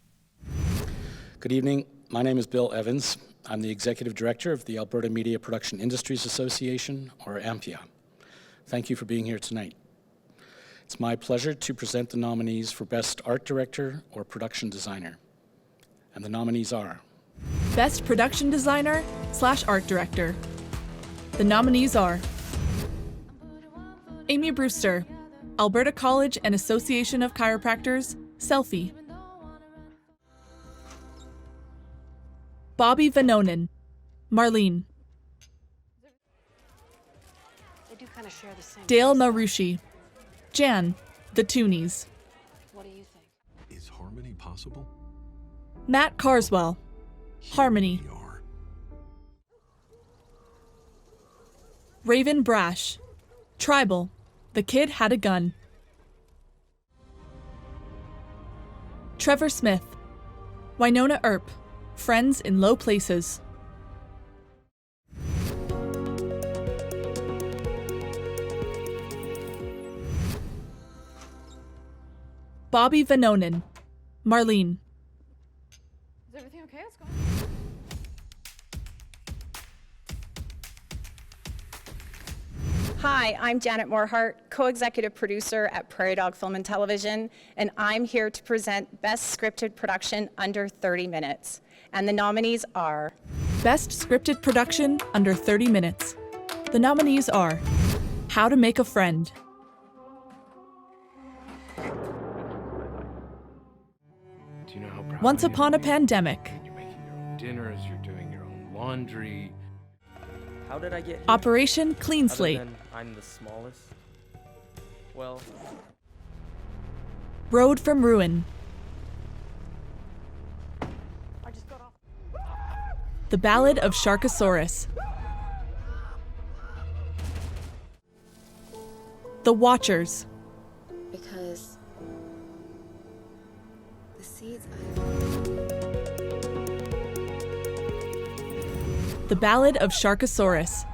Good evening. My name is Bill Evans. I'm the Executive Director of the Alberta Media Production Industries Association, or AMPIA. Thank you for being here tonight. It's my pleasure to present the nominees for Best Art Director or Production Designer. And the nominees are Best Production Designer / Art Director. The nominees are Amy Brewster, Alberta College and Association of Chiropractors, Selfie. Bobby Vanonen, Marlene. They do kind of share the same. Dale Marushi, Jan, The Toonies. What do you think? Is harmony possible? Matt Carswell, Harmony. Raven Brash, Tribal, The Kid Had a Gun. Trevor Smith, Winona Earp, Friends in Low Places. Bobby Vanonen, Marlene. Is everything okay? What's going on? Hi, I'm Janet Morehart, co-executive producer at Prairie Dog Film and Television, and I'm here to present Best Scripted Production Under 30 Minutes. And the nominees are Best Scripted Production Under 30 Minutes. The nominees are How to Make a Friend, Once upon a pandemic. You're making your own dinners, you're doing your own laundry. How did I get here? Operation Clean Slate. Other than I'm the smallest. Well, Road from Ruin. The Ballad of Sharkosaurus. The Watchers. Because the seeds The Ballad of Sharkosaurus.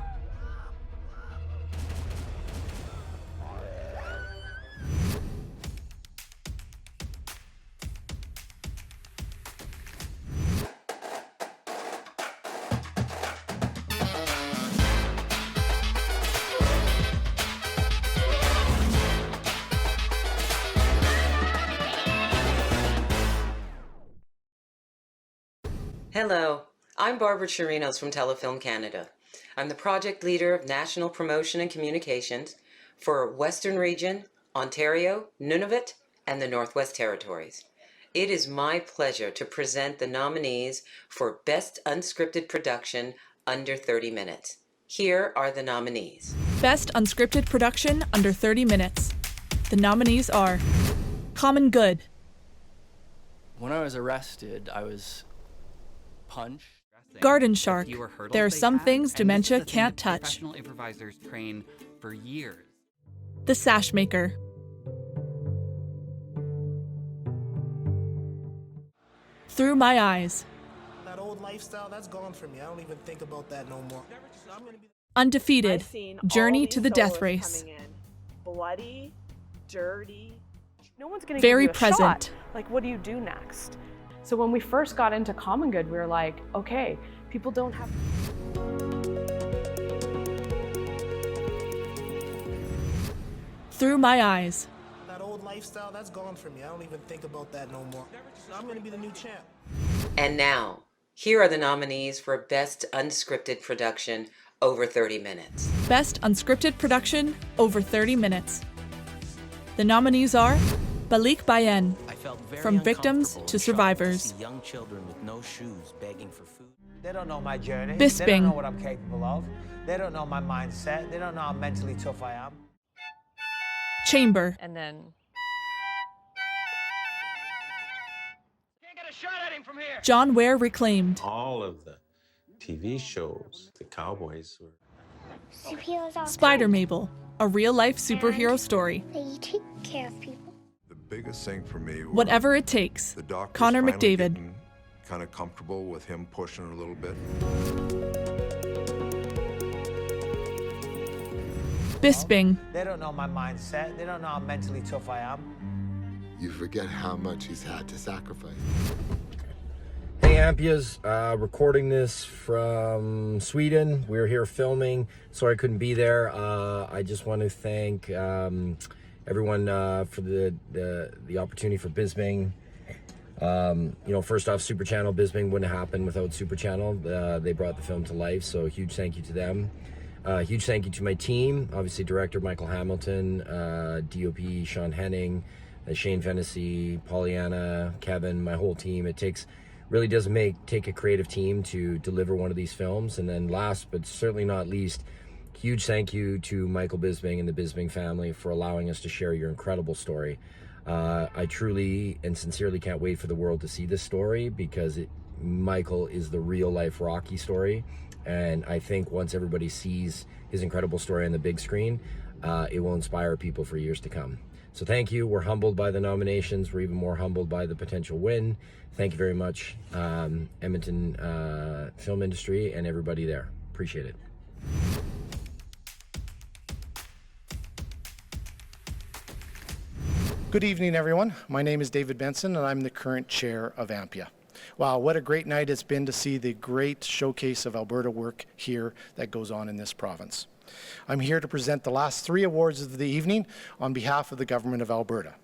Hello, I'm Barbara Chirinos from Telefilm Canada. I'm the project leader of National Promotion and Communications for Western Region, Ontario, Nunavut, and the Northwest Territories. It is my pleasure to present the nominees for Best Unscripted Production under 30 minutes. Here are the nominees. Best Unscripted Production under 30 minutes. The nominees are Common Good. when I was arrested, I was punched. Garden Shark. There are some things dementia can't touch. Professional improvisers train for years. The Sash Maker. Through My Eyes. That old lifestyle, that's gone from me. I don't even think about that no more. Undefeated. Journey to the Death Race. Bloody, dirty. No one's going to Very give you a present. shot. Like, what do you do next? So when we first got into Common Good, we were like, okay, people don't have. Through My Eyes. That old lifestyle, that's gone from me. I don't even think about that no more. I'm going to be the new champ. And now, here are the nominees for Best Unscripted Production over 30 minutes. Best Unscripted Production over 30 minutes. The nominees are Balik Bayen, From Victims to Survivors. Young children with no shoes begging for food. They don't know my journey. Bisping. They don't know what I'm capable of. They don't know my mindset. They don't know how mentally tough I am. Chamber. And then. John Ware Reclaimed. All of the TV shows, the cowboys were. Spider Mabel, a real-life superhero story. They take care of people. The biggest thing for me was Whatever It Takes. the doctors Connor finally McDavid. getting kind of comfortable with him pushing a little bit. Bisping. They don't know my mindset. They don't know how mentally tough I am. You forget how much he's had to sacrifice. Hey Ampias, recording this from Sweden. We're here filming. Sorry I couldn't be there. I just want to thank everyone for the opportunity for Bisping. First off, Super Channel Bisping wouldn't happen without Super Channel. They brought the film to life, so a huge thank you to them. Huge thank you to my team, obviously director Michael Hamilton, DOP Sean Henning, Shane Fennessy, Pollyanna, Kevin, my whole team. It really does take a creative team to deliver one of these films. And then last but certainly not least, huge thank you to Michael Bisping and the Bisping family for allowing us to share your incredible story. I truly and sincerely can't wait for the world to see this story because Michael is the real life Rocky story. And I think once everybody sees his incredible story on the big screen, it will inspire people for years to come. So thank you. We're humbled by the nominations. We're even more humbled by the potential win. Thank you very much, Edmonton film industry and everybody there. Appreciate it. Good evening, everyone. My name is David Benson, and I'm the current chair of AMPIA. Wow, what a great night it's been to see the great showcase of Alberta work here that goes on in this province. I'm here to present the last 3 awards of the evening on behalf of the Government of Alberta.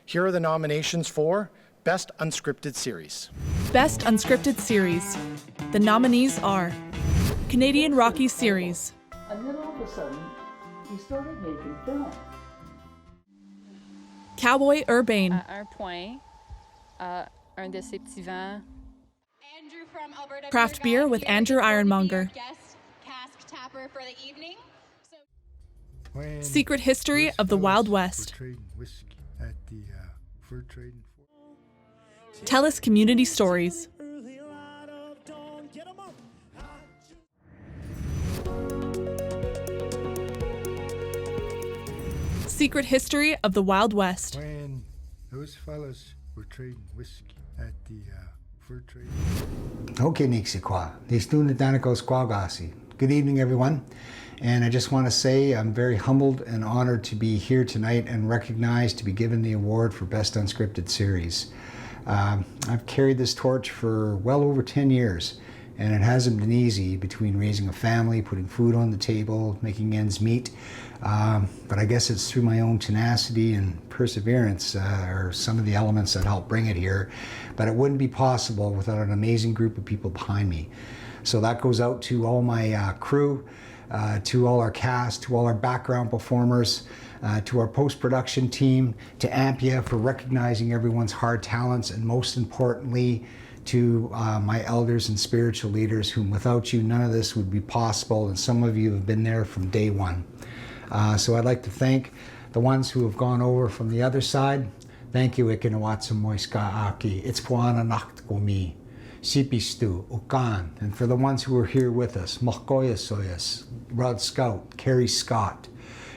Here are the nominations for Best Unscripted Series. Best Unscripted Series. The nominees are Canadian Rocky Series. And then all of a sudden, he started making films. Cowboy Urbane. Our point, our Craft beer with Andrew Ironmonger. Secret history of the Wild West. Tell us community stories. Secret history of the Wild West. When those fellas were trading whiskey at the fur trade. Okay, Nixikwa. Good evening, everyone. And I just want to say I'm very humbled and honored to be here tonight and recognized to be given the award for Best Unscripted Series. I've carried this torch for well over 10 years, and it hasn't been easy between raising a family, putting food on the table, making ends meet. But I guess it's through my own tenacity and perseverance are some of the elements that help bring it here. But it wouldn't be possible without an amazing group of people behind me. So that goes out to all my crew, to all our cast, to all our background performers, to our post-production team, to Ampia for recognizing everyone's hard talents, and most importantly, to my elders and spiritual leaders, whom without you, none of this would be possible, and some of you have been there from day one. So I'd like to thank the ones who have gone over from the other side. Thank you, Ikinawatsa Moiska Aki, It's Puana Naktkomi, Sipistu, Ukan, and for the ones who are here with us, Makoya Soyas, Rod Scout, Carrie Scott,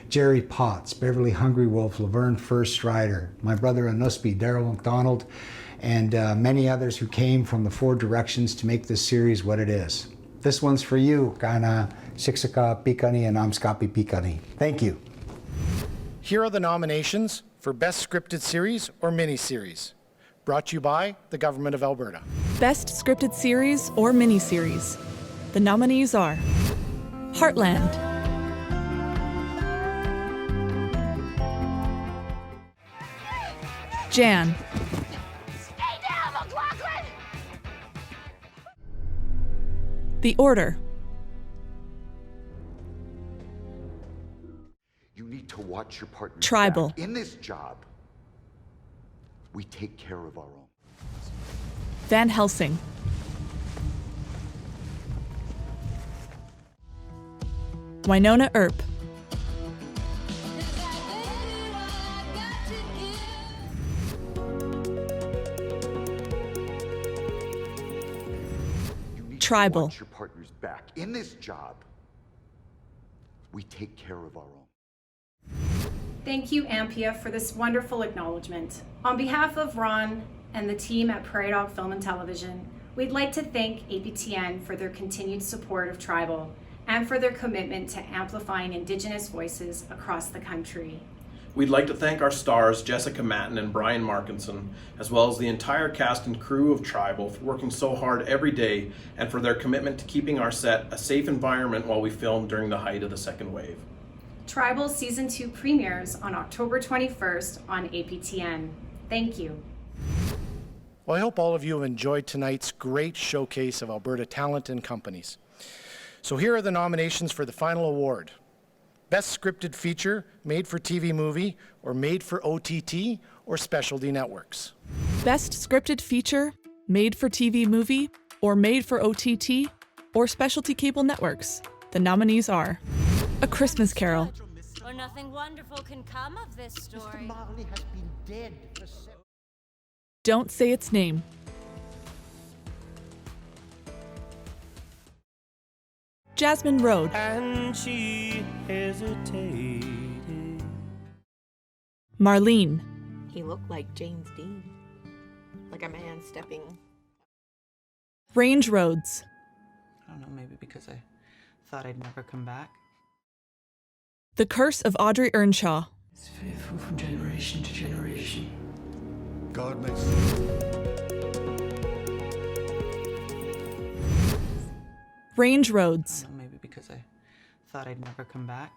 Jerry Potts, Beverly Hungry Wolf, Laverne First Rider, my brother Anuspi, Daryl McDonald, and many others who came from the four directions to make this series what it is. This one's for you, Kana Shiksaka Pikani and Amskapi Pikani. Thank you. Here are the nominations for Best Scripted Series or Miniseries. Brought to you by the Government of Alberta. Best scripted series or miniseries. The nominees are Heartland, Jan, Stay down, McLaughlin! The Order, You need to watch your partner. Tribal. In this job, we take care of our own. Van Helsing, Winona Earp, Tribal. Watch your partner's back. In this job, we take care of our own. Thank you, Ampia, for this wonderful acknowledgement. On behalf of Ron and the team at Prairie Dog Film and Television, we'd like to thank APTN for their continued support of Tribal and for their commitment to amplifying Indigenous voices across the country. We'd like to thank our stars, Jessica Matten and Brian Markinson, as well as the entire cast and crew of Tribal for working so hard every day and for their commitment to keeping our set a safe environment while we filmed during the height of the second wave. Tribal Season 2 premieres on October 21st on APTN. Thank you. Well, I hope all of you have enjoyed tonight's great showcase of Alberta talent and companies. So here are the nominations for the final award. Best Scripted Feature, Made for TV Movie, or Made for OTT, or Specialty Networks. Best Scripted Feature, Made for TV Movie, or Made for OTT, or Specialty Cable Networks. The nominees are A Christmas Carol, Or nothing wonderful can come of this story. Marley has been dead for Don't Say Its Name, Jasmine Road, And she hesitated. Marlene, He looked like James Dean, like a man stepping. Range Roads, I don't know, maybe because I thought I'd never come back. The Curse of Audrey Earnshaw, It's faithful from generation to generation. God makes. Range Roads, I don't know, maybe because I thought I'd never come back.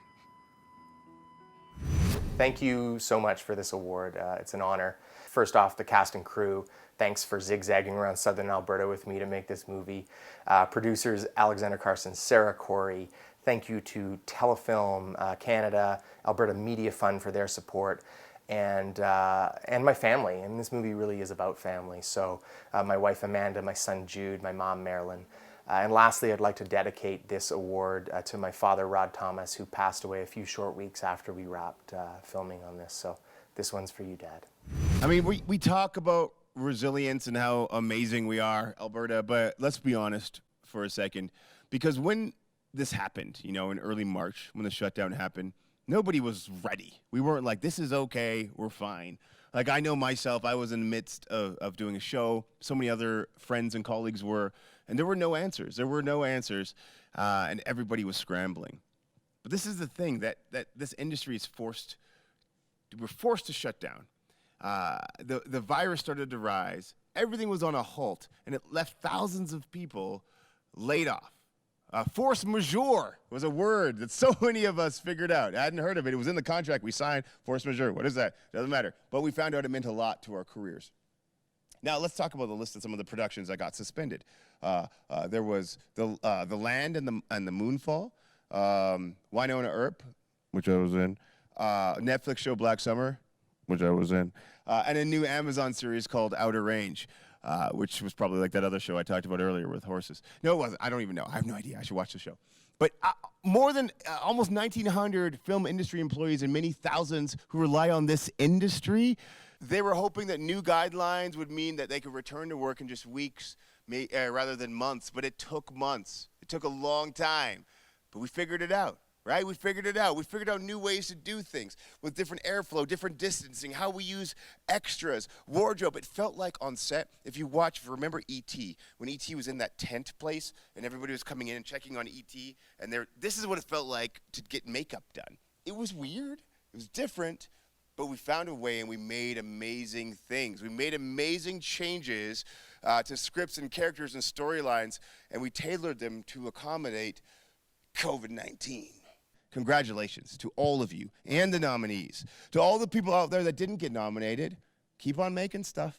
Thank you so much for this award. It's an honor. First off, the cast and crew, thanks for zigzagging around Southern Alberta with me to make this movie. Producers Alexander Carson, Sarah Corey. Thank you to Telefilm Canada, Alberta Media Fund for their support. and my family. And this movie really is about family. So my wife Amanda, my son Jude, my mom Marilyn. And lastly, I'd like to dedicate this award to my father, Rod Thomas, who passed away a few short weeks after we wrapped filming on this. So this one's for you, Dad. I mean, we talk about resilience and how amazing we are, Alberta, but let's be honest for a second. Because when this happened, you know, in early March, when the shutdown happened, nobody was ready. We weren't like, this is okay, we're fine. Like, I know myself, I was in the midst of doing a show. So many other friends and colleagues were, and there were no answers. There were no answers, and everybody was scrambling. But this is the thing, that this industry is forced, we're forced to shut down. The virus started to rise. Everything was on a halt, and it left thousands of people laid off. Force majeure was a word that so many of us figured out. I hadn't heard of it. It was in the contract we signed. Force majeure. What is that? Doesn't matter. But we found out it meant a lot to our careers. Now let's talk about the list of some of the productions that got suspended. There was The Land and the Moonfall, Winona Earp, which I was in, Netflix show Black Summer, which I was in, and a new Amazon series called Outer Range. Which was probably like that other show I talked about earlier with horses. No, it wasn't. I don't even know. I have no idea. I should watch the show. But more than almost 1,900 film industry employees and many thousands who rely on this industry, they were hoping that new guidelines would mean that they could return to work in just weeks rather than months. But it took months. It took a long time. But we figured it out. Right? We figured it out. We figured out new ways to do things with different airflow, different distancing, how we use extras, wardrobe. It felt like on set, if you remember E.T., when E.T. was in that tent place and everybody was coming in and checking on E.T., and this is what it felt like to get makeup done. It was weird. It was different. But we found a way and we made amazing things. We made amazing changes to scripts and characters and storylines, and we tailored them to accommodate COVID-19. Congratulations to all of you and the nominees. To all the people out there that didn't get nominated, keep on making stuff.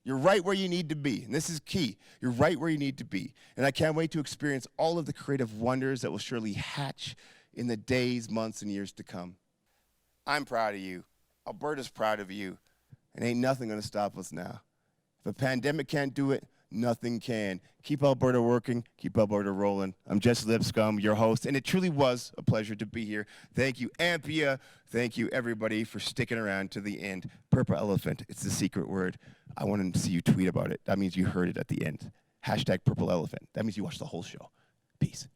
You're right where you need to be, and this is key. You're right where you need to be. And I can't wait to experience all of the creative wonders that will surely hatch in the days, months, and years to come. I'm proud of you. Alberta's proud of you. And ain't nothing gonna stop us now. If a pandemic can't do it, nothing can. Keep Alberta working, keep Alberta rolling. I'm Jess Lipscomb, your host, and it truly was a pleasure to be here. Thank you, Ampia. Thank you, everybody, for sticking around to the end. Purple elephant, it's the secret word. I want to see you tweet about it. That means you heard it at the end. #purple elephant. That means you watched the whole show. Peace.